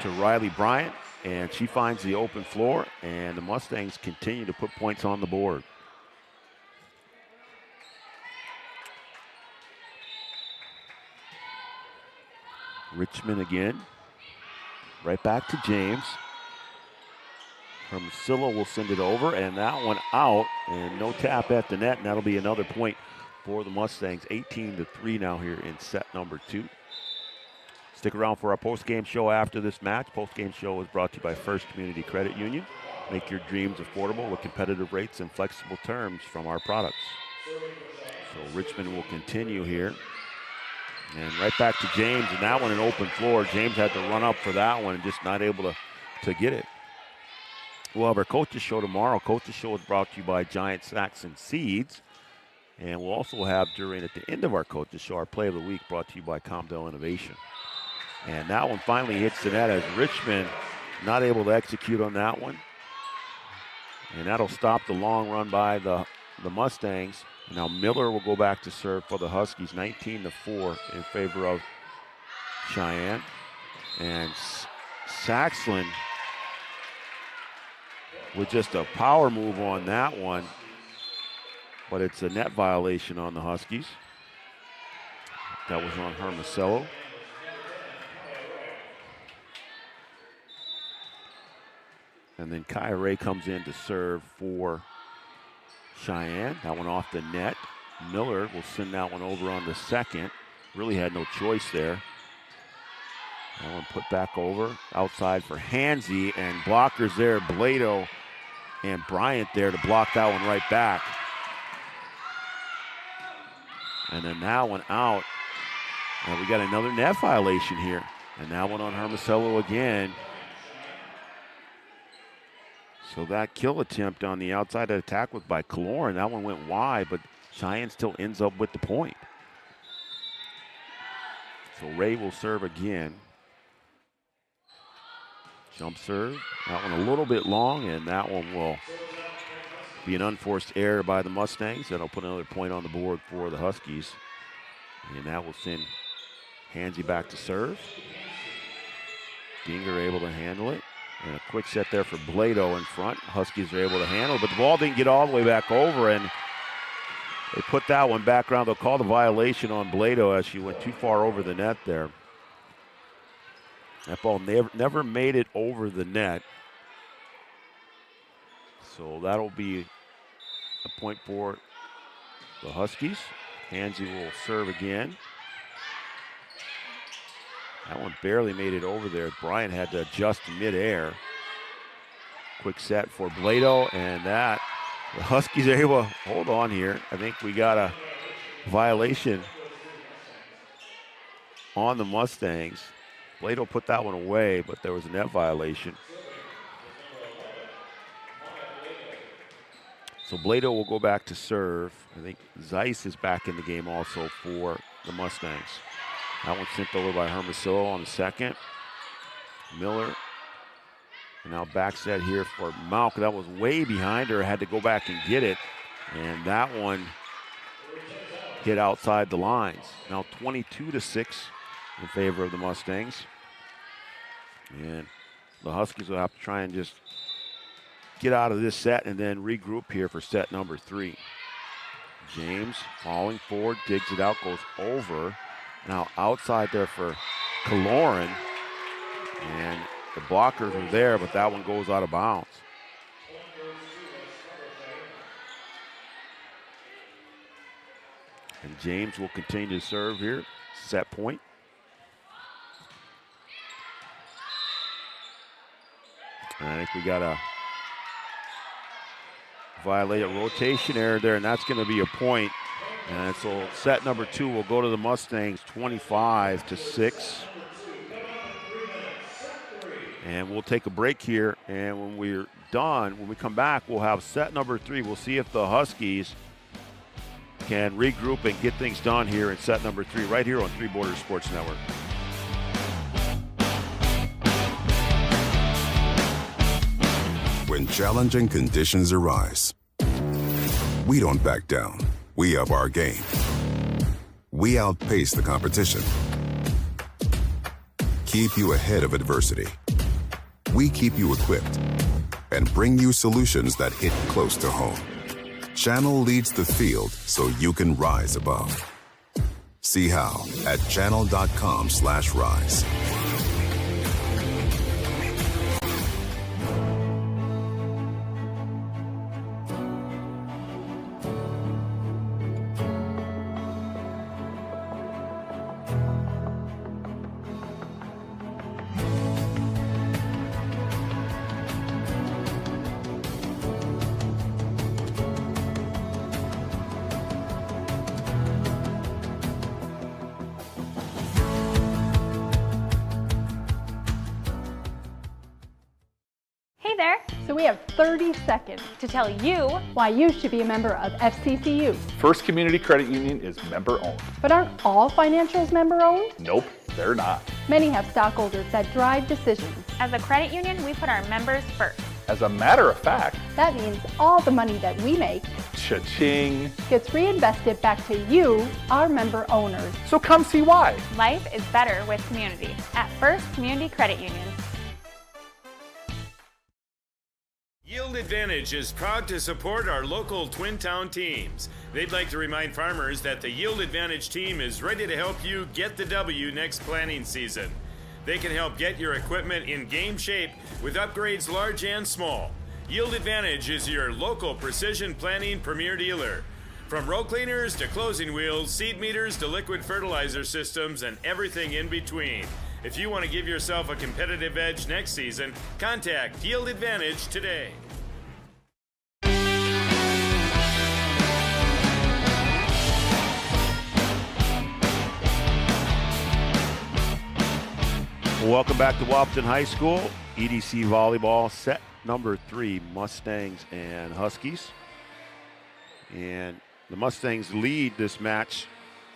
to Riley Bryant. And she finds the open floor. And the Mustangs continue to put points on the board. Richmond again. Right back to James. Hermosillo will send it over, and that one out, and no tap at the net, and that'll be another point for the Mustangs. 18-3 now here in set number 2. Stick around for our post-game show after this match. Post-game show is brought to you by First Community Credit Union. Make your dreams affordable with competitive rates and flexible terms from our products. So Richmond will continue here. And right back to James, and that one an open floor. James had to run up for that one and just not able to get it. We'll have our coaches show tomorrow. Coaches show is brought to you by Giant Snacks and Seeds. And we'll also have at the end of our coaches show, our play of the week brought to you by Comdell Innovation. And that one finally hits the net as Richmond not able to execute on that one. And that'll stop the long run by the Mustangs. Now Miller will go back to serve for the Huskies, 19-4 in favor of Sheyenne. And Saxland with just a power move on that one, but it's a net violation on the Huskies. That was on Hermosillo. And then Kai Ray comes in to serve for Sheyenne. That one off the net. Miller will send that one over on the second. Really had no choice there. That one put back over. Outside for Hansey, and blockers there. Blado and Bryant there to block that one right back. And then that one out. And we got another net violation here. And that one on Hermosillo again. So that kill attempt on the outside attack was by Kaloran. That one went wide, but Cheyenne still ends up with the point. So Ray will serve again. Jump serve. That one a little bit long, and that one will be an unforced error by the Mustangs. That'll put another point on the board for the Huskies. And that will send Hansey back to serve. Dinger able to handle it. And a quick set there for Blado in front. Huskies are able to handle it, but the ball didn't get all the way back over, and they put that one back around. They'll call the violation on Blado as she went too far over the net there. That ball never made it over the net. So that'll be a point for the Huskies. Hansey will serve again. That one barely made it over there. Bryant had to adjust midair. Quick set for Blado, and that the Huskies are able to hold on here. I think we got a violation on the Mustangs. Blado put that one away, but there was a net violation. So Blado will go back to serve. I think Zeiss is back in the game also for the Mustangs. That one sent over by Hermosillo on the second. Miller. And now back set here for Malk. That was way behind her. Had to go back and get it. And that one hit outside the lines. Now 22-6 in favor of the Mustangs. And the Huskies will have to try and just get out of this set and then regroup here for set number 3. James falling forward, digs it out, goes over. Now outside there for Kaloran. And the blockers are there, but that one goes out of bounds. And James will continue to serve here. Set point. And I think we got a violated rotation error there, and that's going to be a point. And so set number 2 will go to the Mustangs, 25-6. And we'll take a break here, and when we're done, when we come back, we'll have set number 3. We'll see if the Huskies can regroup and get things done here in set number 3, right here on Three Borders Sports Network. When challenging conditions arise, we don't back down. We up our game. We outpace the competition. Keep you ahead of adversity. We keep you equipped and bring you solutions that hit close to home. Channel leads the field so you can rise above. See how at channel.com/rise. Hey there! So we have 30 seconds to tell you why you should be a member of FCCU. First Community Credit Union is member-owned. But aren't all financials member-owned? Nope, they're not. Many have stockholders that drive decisions. As a credit union, we put our members first. As a matter of fact, That means all the money that we make cha-ching. gets reinvested back to you, our member owners. So come see why. Life is better with community at First Community Credit Union. Yield Advantage is proud to support our local Twin Town teams. They'd like to remind farmers that the Yield Advantage team is ready to help you get the W next planting season. They can help get your equipment in game shape with upgrades large and small. Yield Advantage is your local precision planting premier dealer. From row cleaners to closing wheels, seed meters to liquid fertilizer systems, and everything in between. If you want to give yourself a competitive edge next season, contact Yield Advantage today. Welcome back to Wahpeton High School. EDC Volleyball, set number 3, Mustangs and Huskies. And the Mustangs lead this match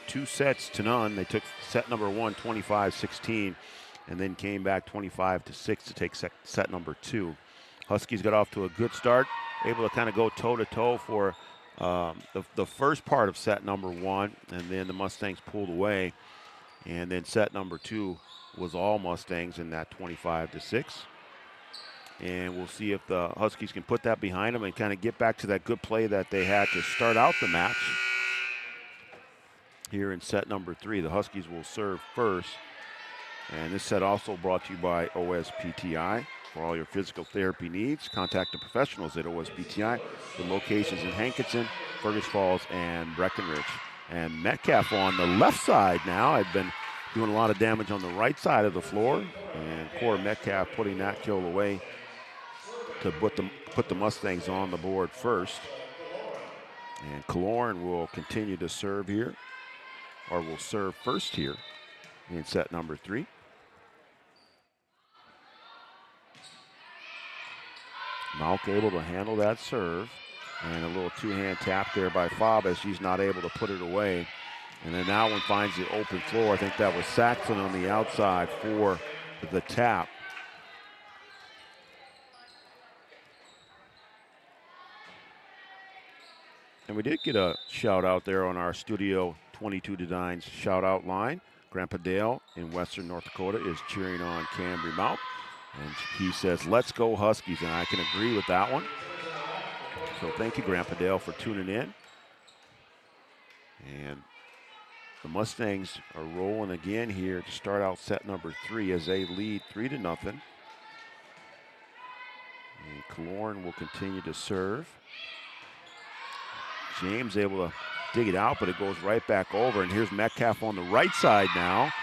2-0. They took set number 1, 25-16, and then came back 25-6 to take set number 2. Huskies got off to a good start, able to kind of go toe-to-toe for the first part of set number 1, and then the Mustangs pulled away. And then set number 2 was all Mustangs in that 25-6. And we'll see if the Huskies can put that behind them and kind of get back to that good play that they had to start out the match. Here in set number 3, the Huskies will serve first. And this set also brought to you by OSPTI. For all your physical therapy needs, contact the professionals at OSPTI. The locations in Hankinson, Fergus Falls, and Breckenridge. And Metcalf on the left side now. I've been doing a lot of damage on the right side of the floor. And Cora Metcalf putting that kill away to put the Mustangs on the board first. And Kaloran will continue to serve here, or will serve first here in set number 3. Malk able to handle that serve. And a little two-hand tap there by Fobb as she's not able to put it away. And then that one finds the open floor. I think that was Saxon on the outside for the tap. And we did get a shout out there on our Studio 22 Designs shout out line. Grandpa Dale in Western North Dakota is cheering on Cambry Malk. And he says, let's go Huskies. And I can agree with that one. So thank you, Grandpa Dale, for tuning in. And the Mustangs are rolling again here to start out set number 3 as they lead 3-0. And Kaloran will continue to serve. James able to dig it out, but it goes right back over. And here's Metcalf on the right side now.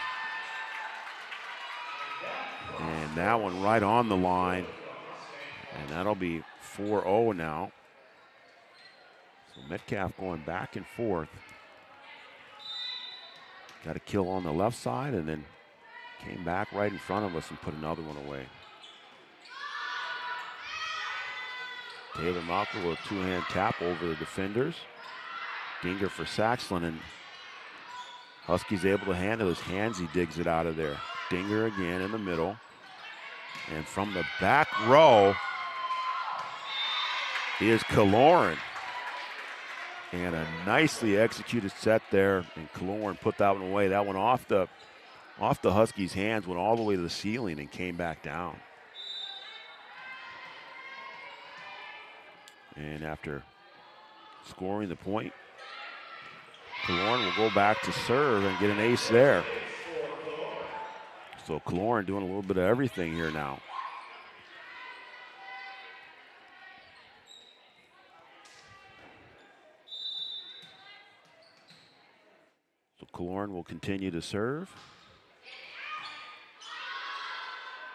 And that one right on the line. And that'll be 4-0 now. So Metcalf going back and forth. Got a kill on the left side and then came back right in front of us and put another one away. Taylor Malker with a two-hand tap over the defenders. Dinger for Saxlin, and Huskies able to handle his hands. He digs it out of there. Dinger again in the middle. And from the back row is Kaloran. And a nicely executed set there, and Kaloran put that one away. That one off the Huskies' hands, went all the way to the ceiling and came back down. And after scoring the point, Kaloran will go back to serve and get an ace there. So Kaloran doing a little bit of everything here now. So Kaloran will continue to serve.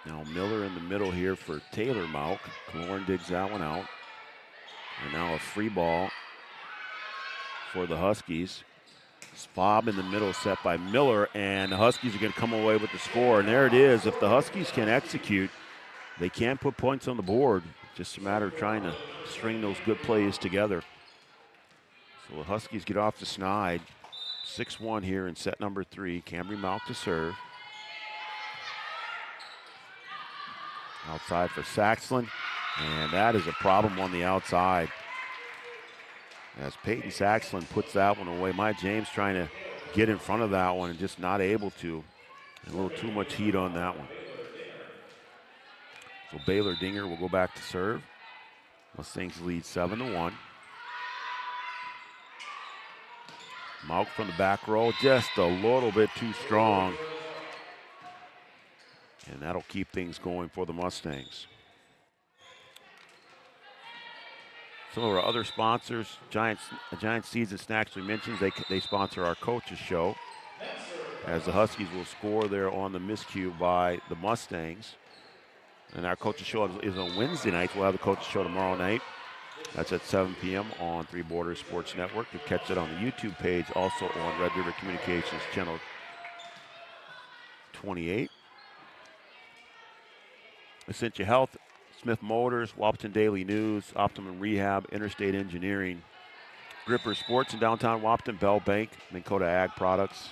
Now Miller in the middle here for Taylor Mauk. Kaloran digs that one out. And now a free ball for the Huskies. Fob in the middle set by Miller, and the Huskies are going to come away with the score. And there it is. If the Huskies can execute, they can put points on the board. Just a matter of trying to string those good plays together. So the Huskies get off the snide. 6-1 here in set number 3. Cambry Mauk to serve. Outside for Saxland, and that is a problem on the outside. As Peyton Saxland puts that one away. Mike James trying to get in front of that one and just not able to. A little too much heat on that one. So Baylor Dinger will go back to serve. Mustangs lead 7-1. Mauk from the back row, just a little bit too strong. And that'll keep things going for the Mustangs. Some of our other sponsors, Giant Seeds and Snacks we mentioned, they sponsor our coaches show. As the Huskies will score there on the miscue by the Mustangs. And our coaches show is on Wednesday nights. We'll have the coaches show tomorrow night. That's at 7 p.m. on Three Borders Sports Network. You can catch it on the YouTube page, also on Red River Communications channel 28. Essentia Health, Smith Motors, Wahpeton Daily News, Optimum Rehab, Interstate Engineering, Gripper Sports in downtown Wahpeton, Bell Bank, Dakota Ag Products.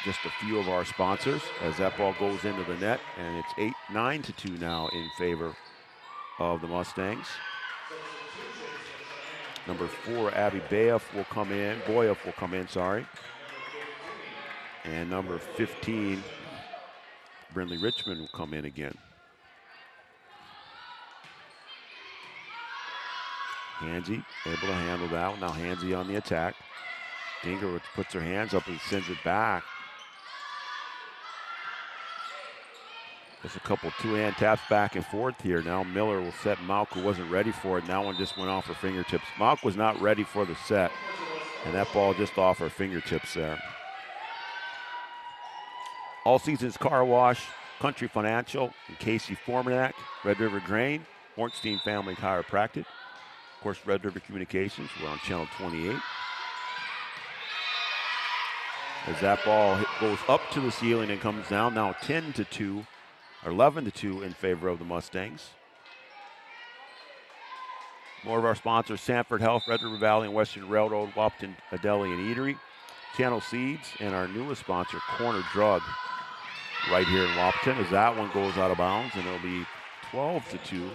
Just a few of our sponsors as that ball goes into the net, and it's 9-2 now in favor of the Mustangs. Number 4, Abby Boyev will come in, sorry. And number 15, Brindley Richmond will come in again. Hansy able to handle that one. Now Hansy on the attack. Dinger puts her hands up and sends it back. Just a couple two-hand taps back and forth here. Now Miller will set Mauk, who wasn't ready for it. That one just went off her fingertips. Mauk was not ready for the set, and that ball just off her fingertips there. All Seasons Car Wash, Country Financial, and Casey Formanak, Red River Grain, Ornstein Family Chiropractic. Of course, Red River Communications, we're on channel 28. As that ball goes up to the ceiling and comes down, now 10-2, or 11-2 in favor of the Mustangs. More of our sponsors, Sanford Health, Red River Valley and Western Railroad, Wahpeton Deli and Eatery, Channel Seeds, and our newest sponsor, Corner Drug, right here in Wahpeton, as that one goes out of bounds, and it'll be 12-2.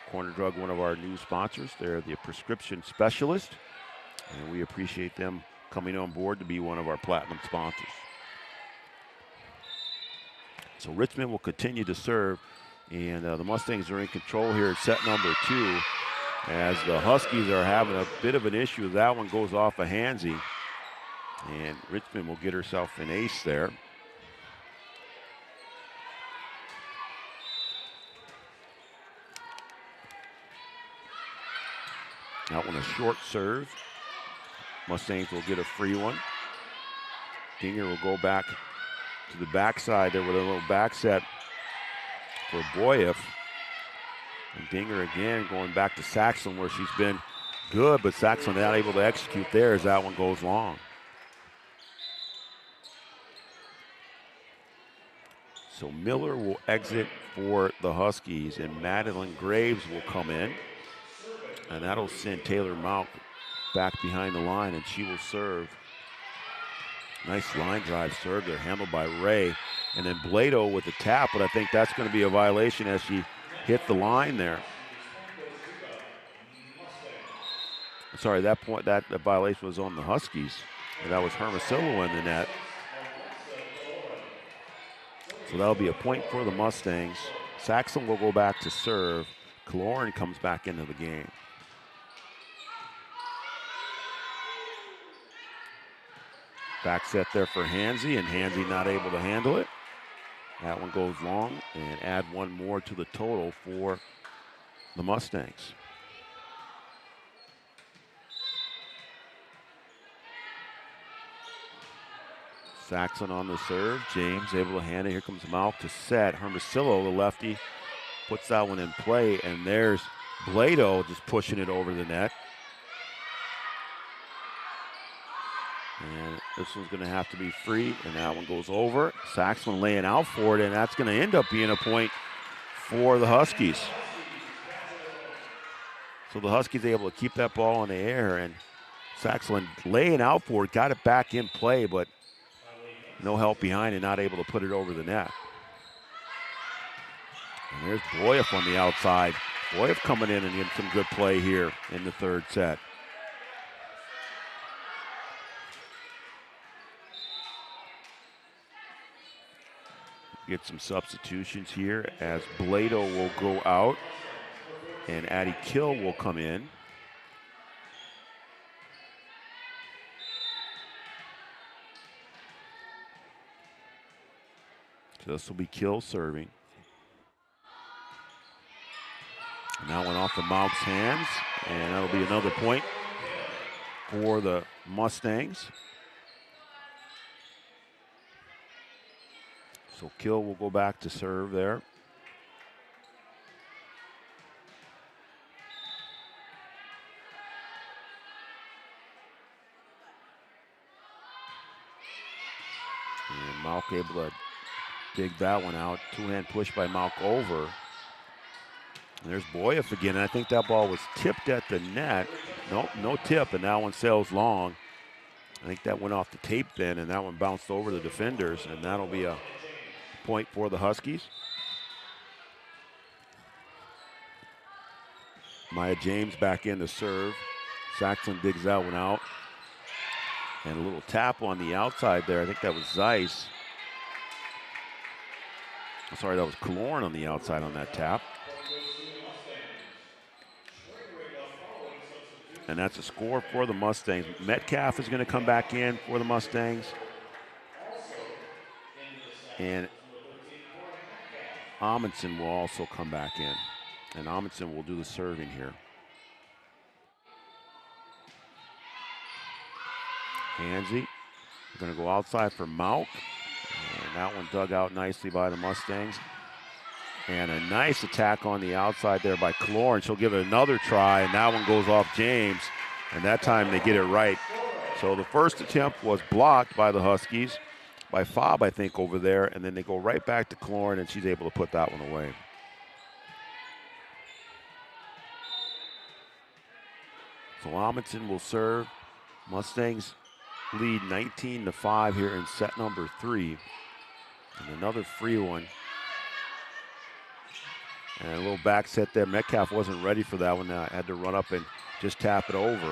Corner Drug, one of our new sponsors. They're the prescription specialist, and we appreciate them coming on board to be one of our platinum sponsors. So Richmond will continue to serve, and the Mustangs are in control here at set number 2, as the Huskies are having a bit of an issue. That one goes off of Hansy, and Richmond will get herself an ace there. That one a short serve. Mustangs will get a free one. Dinger will go back to the backside there with a little back set for Boyev. And Dinger again going back to Saxland, where she's been good, but Saxland not able to execute there as that one goes long. So Miller will exit for the Huskies, and Madeline Graves will come in. And that'll send Taylor Mauk back behind the line, and she will serve. Nice line drive serve there, handled by Ray. And then Blado with the tap, but I think that's going to be a violation as she hit the line there. Sorry, that violation was on the Huskies. And that was Hermosillo in the net. So that'll be a point for the Mustangs. Saxon will go back to serve. Kaloran comes back into the game. Back set there for Hansy, and Hansy not able to handle it. That one goes long, and add one more to the total for the Mustangs. Saxon on the serve. James able to hand it. Here comes Malk to set. Hermosillo, the lefty, puts that one in play, and there's Blado just pushing it over the net. And this one's going to have to be free, and that one goes over. Saxon laying out for it, and that's going to end up being a point for the Huskies. So the Huskies able to keep that ball in the air, and Saxon laying out for it, got it back in play, but no help behind and not able to put it over the net. And there's Boyev on the outside. Boyev coming in and getting some good play here in the third set. Get some substitutions here as Blado will go out and Addie Kill will come in. So this will be Kill serving. And that one off the Malk's hands, and that'll be another point for the Mustangs. So Kill will go back to serve there. And Malk able to dig that one out. Two-hand push by Malk over. And there's Boyev again. And I think that ball was tipped at the net. Nope, no tip, and that one sails long. I think that went off the tape then, and that one bounced over the defenders, and that'll be a point for the Huskies. Maya James back in to serve. Saxon digs that one out. And a little tap on the outside there. I think that was Zeiss. Sorry, that was Killorn on the outside on that tap. And that's a score for the Mustangs. Metcalf is going to come back in for the Mustangs. And Amundsen will also come back in. And Amundsen will do the serving here. Hansy going to go outside for Malk. And that one dug out nicely by the Mustangs. And a nice attack on the outside there by Killorn. She'll give it another try, and that one goes off James. And that time they get it right. So the first attempt was blocked by the Huskies, by Fobb, I think, over there. And then they go right back to Killorn, and she's able to put that one away. So Amundsen will serve. Mustangs lead 19-5 here in set number 3. And another free one. And a little back set there. Metcalf wasn't ready for that one. Had to run up and just tap it over.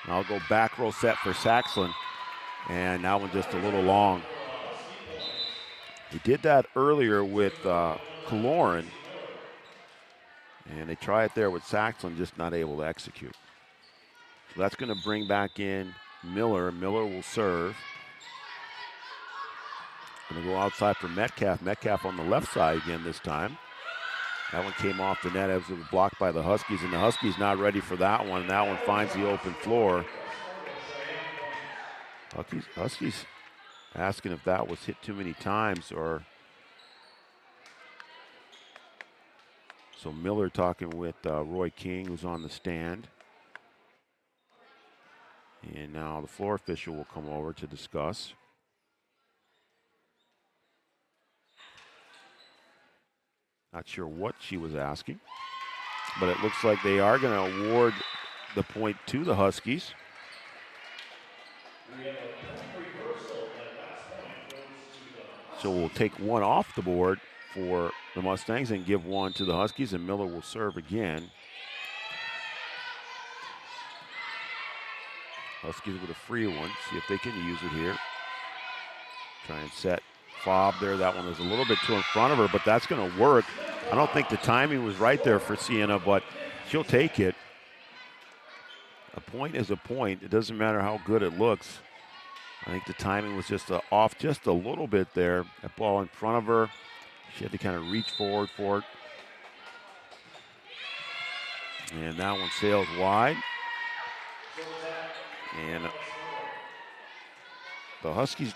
And I'll go back row set for Saxon. And that one just a little long. He did that earlier with Killorn. And they try it there with Saxon, just not able to execute. So that's going to bring back in Miller. Miller will serve. Going to go outside for Metcalf. Metcalf on the left side again this time. That one came off the net as it was blocked by the Huskies, and the Huskies not ready for that one. And that one finds the open floor. Huskies asking if that was hit too many times or. So Miller talking with Roy King, who's on the stand. And now the floor official will come over to discuss. Not sure what she was asking, but it looks like they are going to award the point to the Huskies. So we'll take one off the board for the Mustangs and give one to the Huskies, and Miller will serve again. Huskies with a free one, see if they can use it here. Try and set Fobb there. That one was a little bit too in front of her, but that's going to work. I don't think the timing was right there for Sienna, but she'll take it. A point is a point. It doesn't matter how good it looks. I think the timing was just off just a little bit there. That ball in front of her. She had to kind of reach forward for it. And that one sails wide. And the Huskies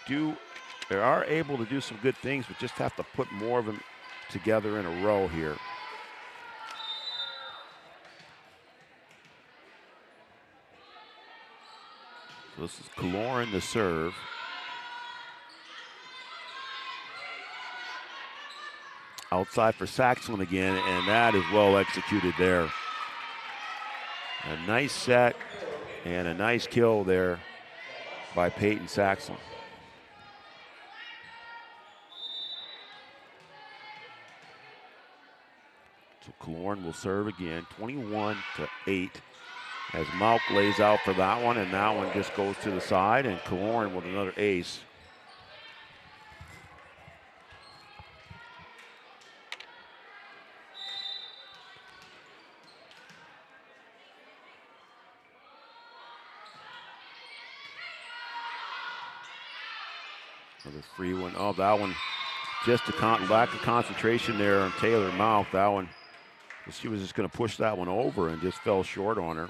are able to do some good things, but just have to put more of them together in a row here. So this is Kaloran the serve. Outside for Saxon again, and that is well executed there. A nice set and a nice kill there by Peyton Saxon. So Kaloran will serve again, 21-8. As Malk lays out for that one, and that one just goes to the side, and Kaloran with another ace. Another free one. Oh, that one, just a lack of concentration there on Taylor Malk. That one, she was just going to push that one over and just fell short on her.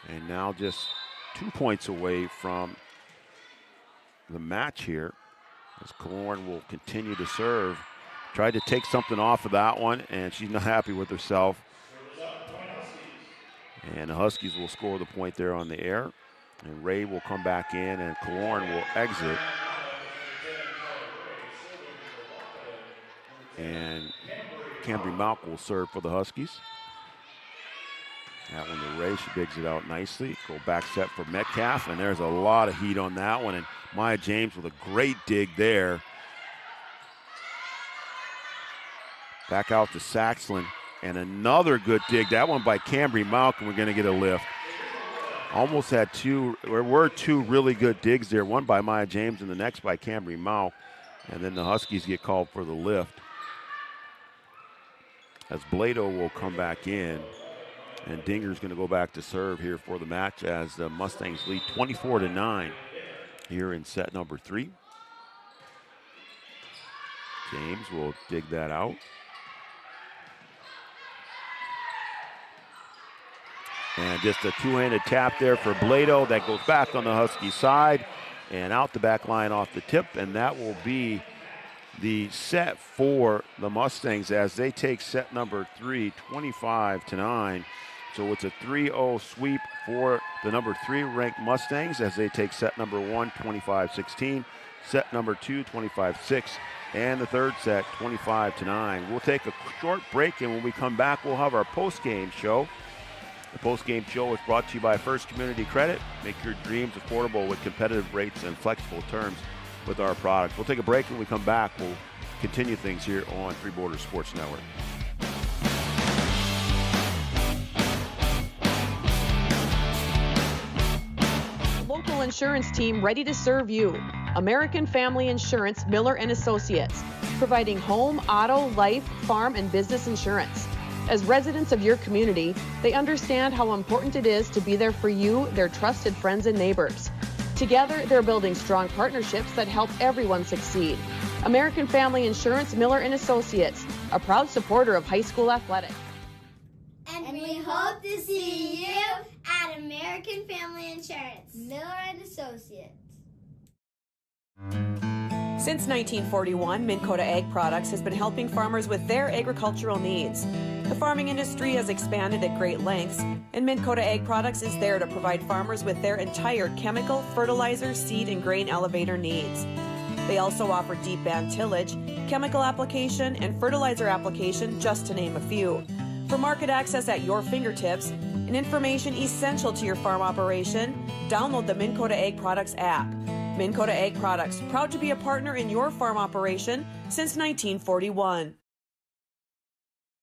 And now just 2 points away from the match here as Kaloran will continue to serve. Tried to take something off of that one, and she's not happy with herself. And the Huskies will score the point there on the air. And Ray will come back in, and Kaloran will exit. And Cambry Malk will serve for the Huskies. That one to Ray, she digs it out nicely. Go back set for Metcalf, and there's a lot of heat on that one. And Maya James with a great dig there. Back out to Saxon, and another good dig. That one by Cambry Malk, and we're going to get a lift. Almost had there were two really good digs there. One by Maya James and the next by Cambry Malk. And then the Huskies get called for the lift. As Blado will come back in. And Dinger's going to go back to serve here for the match as the Mustangs lead 24-9 here in set number 3. James will dig that out. And just a two-handed tap there for Blado that goes back on the Husky side and out the back line off the tip, and that will be the set for the Mustangs as they take set number 3, 25-9. So it's a 3-0 sweep for the number 3 ranked Mustangs as they take set number 1, 25-16, set number 2, 25-6, and the third set, 25-9. We'll take a short break, and when we come back, we'll have our post-game show. The post-game show is brought to you by First Community Credit. Make your dreams affordable with competitive rates and flexible terms with our products. We'll take a break. When we come back, we'll continue things here on Three Borders Sports Network. Local insurance team ready to serve you. American Family Insurance, Miller & Associates, providing home, auto, life, farm, and business insurance. As residents of your community, they understand how important it is to be there for you, their trusted friends and neighbors. Together, they're building strong partnerships that help everyone succeed. American Family Insurance, Miller & Associates, a proud supporter of high school athletics. And we hope to see you at American Family Insurance, Miller & Associates. Since 1941, Minn Kota Ag Products has been helping farmers with their agricultural needs. The farming industry has expanded at great lengths, and Minn Kota Ag Products is there to provide farmers with their entire chemical, fertilizer, seed, and grain elevator needs. They also offer deep band tillage, chemical application, and fertilizer application, just to name a few. For market access at your fingertips and information essential to your farm operation, download the Minn Kota Ag Products app. Minn Kota Ag Products, proud to be a partner in your farm operation since 1941.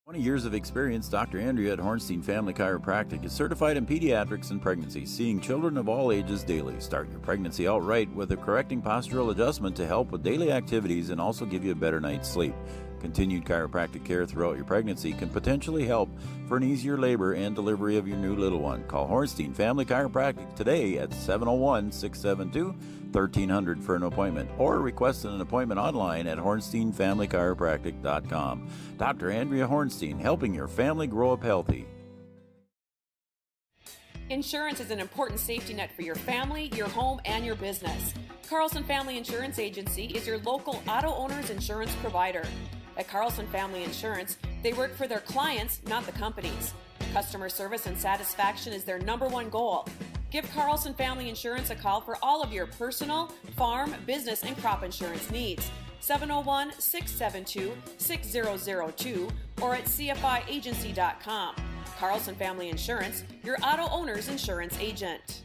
20 years of experience, Dr. Andrea at Hornstein Family Chiropractic is certified in pediatrics and pregnancy, seeing children of all ages daily. Start your pregnancy out right with a correcting postural adjustment to help with daily activities and also give you a better night's sleep. Continued chiropractic care throughout your pregnancy can potentially help for an easier labor and delivery of your new little one. Call Hornstein Family Chiropractic today at 701-672-1300 for an appointment, or request an appointment online at hornsteinfamilychiropractic.com. Dr. Andrea Hornstein, helping your family grow up healthy. Insurance is an important safety net for your family, your home, and your business. Carlson Family Insurance Agency is your local auto owner's insurance provider. At Carlson Family Insurance, they work for their clients, not the companies. Customer service and satisfaction is their #1 goal. Give Carlson Family Insurance a call for all of your personal, farm, business, and crop insurance needs. 701-672-6002 or at cfiagency.com. Carlson Family Insurance, your auto owner's insurance agent.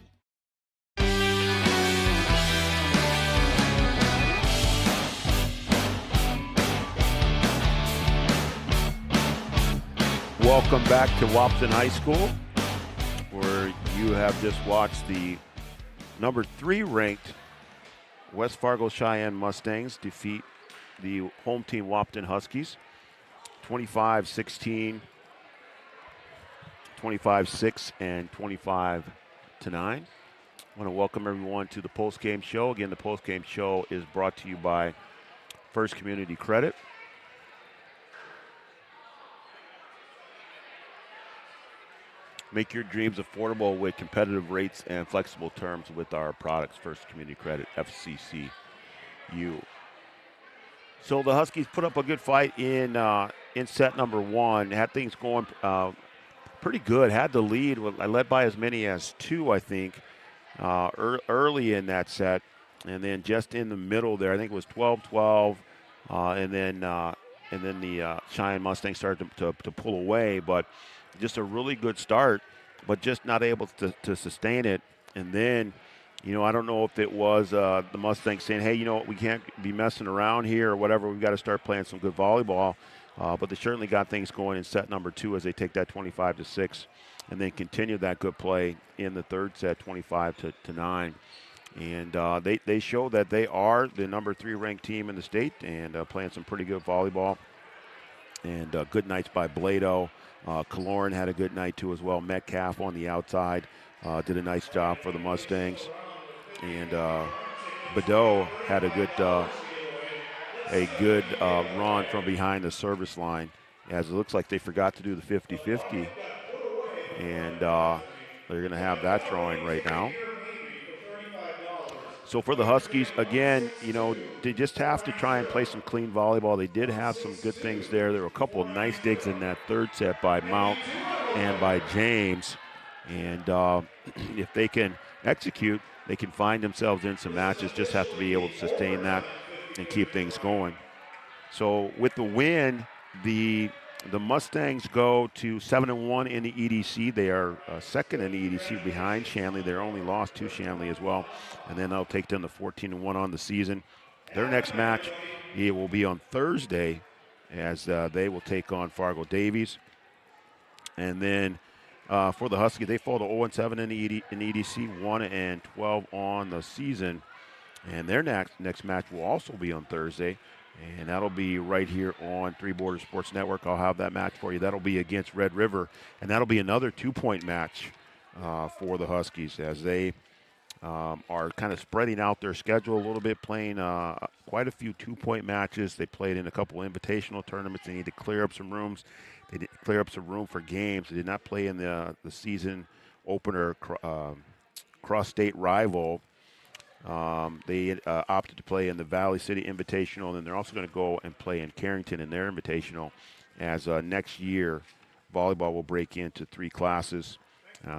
Welcome back to Wahpeton High School, where you have just watched the number 3 ranked West Fargo Sheyenne Mustangs defeat the home team Wahpeton Huskies 25-16, 25-6, and 25-9. I want to welcome everyone to the post-game show. Again, the post-game show is brought to you by First Community Credit. Make your dreams affordable with competitive rates and flexible terms with our products. First Community Credit, FCCU. So the Huskies put up a good fight in set number 1. Had things going pretty good. Had the lead. I led by as many as 2, I think, early in that set. And then just in the middle there, I think it was 12-12. And then the Cheyenne Mustangs started to pull away. But just a really good start, but just not able to sustain it. And then, I don't know if it was the Mustangs saying, hey, we can't be messing around here or whatever. We've got to start playing some good volleyball. But they certainly got things going in set number 2 as they take that 25-6 and then continue that good play in the third set, 25-9. And they show that they are the number 3 ranked team in the state and playing some pretty good volleyball. And good nights by Blado. Kaloran had a good night too as well. Metcalf on the outside did a nice job for the Mustangs. And Badeau had a good run from behind the service line, as it looks like they forgot to do the 50-50. And they're going to have that throwing right now. So for the Huskies, again, they just have to try and play some clean volleyball. They did have some good things there. There were a couple of nice digs in that third set by Mount and by James. And if they can execute, they can find themselves in some matches. Just have to be able to sustain that and keep things going. So with the win, the Mustangs go to 7-1 in the EDC. They are second in the EDC behind Shanley. They're only lost to Shanley as well. And then they'll take them to 14-1 on the season. Their next match, it will be on Thursday as they will take on Fargo Davies. And then for the Huskies, they fall to 0-7 in the EDC, 1-12 on the season. And their next match will also be on Thursday. And that'll be right here on Three Borders Sports Network. I'll have that match for you. That'll be against Red River. And that'll be another 2-point match for the Huskies as they are kind of spreading out their schedule a little bit, playing quite a few 2-point matches. They played in a couple invitational tournaments. They need to clear up some rooms. They did clear up some room for games. They did not play in the season opener cross-state rival. They opted to play in the Valley City Invitational, and then they're also going to go and play in Carrington in their Invitational as next year volleyball will break into 3 classes.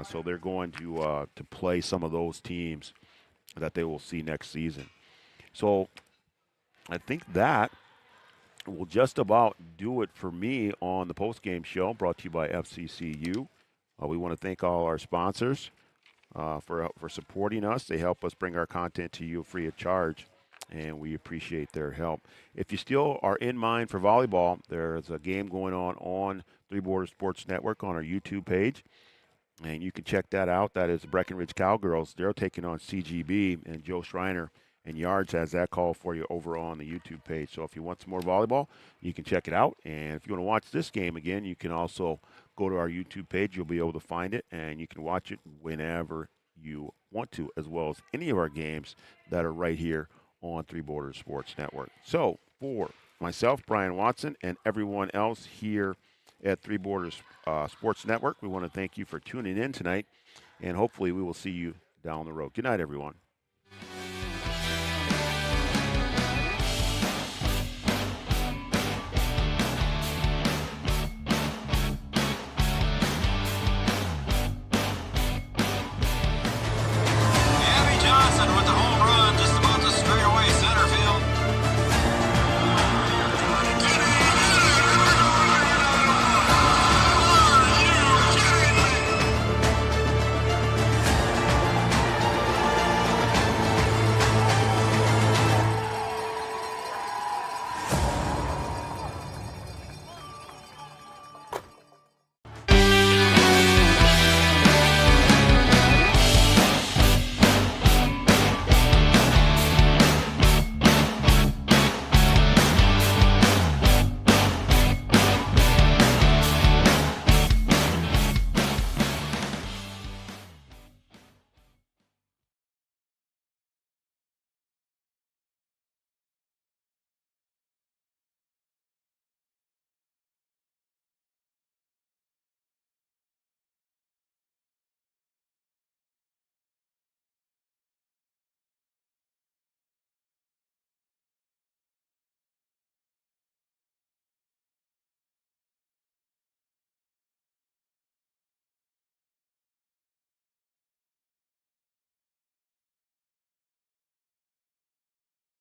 So they're going to play some of those teams that they will see next season. So I think that will just about do it for me on the postgame show brought to you by FCCU. We want to thank all our sponsors for supporting us. They help us bring our content to you free of charge, and we appreciate their help. If you still are in mind for volleyball, there's a game going on Three Borders Sports Network on our YouTube page, and you can check that out. That is the Breckenridge Cowgirls. They're taking on CGB and Joe Schreiner and Yards has that call for you over on the YouTube page. So if you want some more volleyball, you can check it out. And if you want to watch this game again, you can also go to our YouTube page. You'll be able to find it, and you can watch it whenever you want to, as well as any of our games that are right here on Three Borders Sports Network. So for myself, Brian Watson, and everyone else here at Three Borders Sports Network, we want to thank you for tuning in tonight, and hopefully we will see you down the road. Good night, everyone.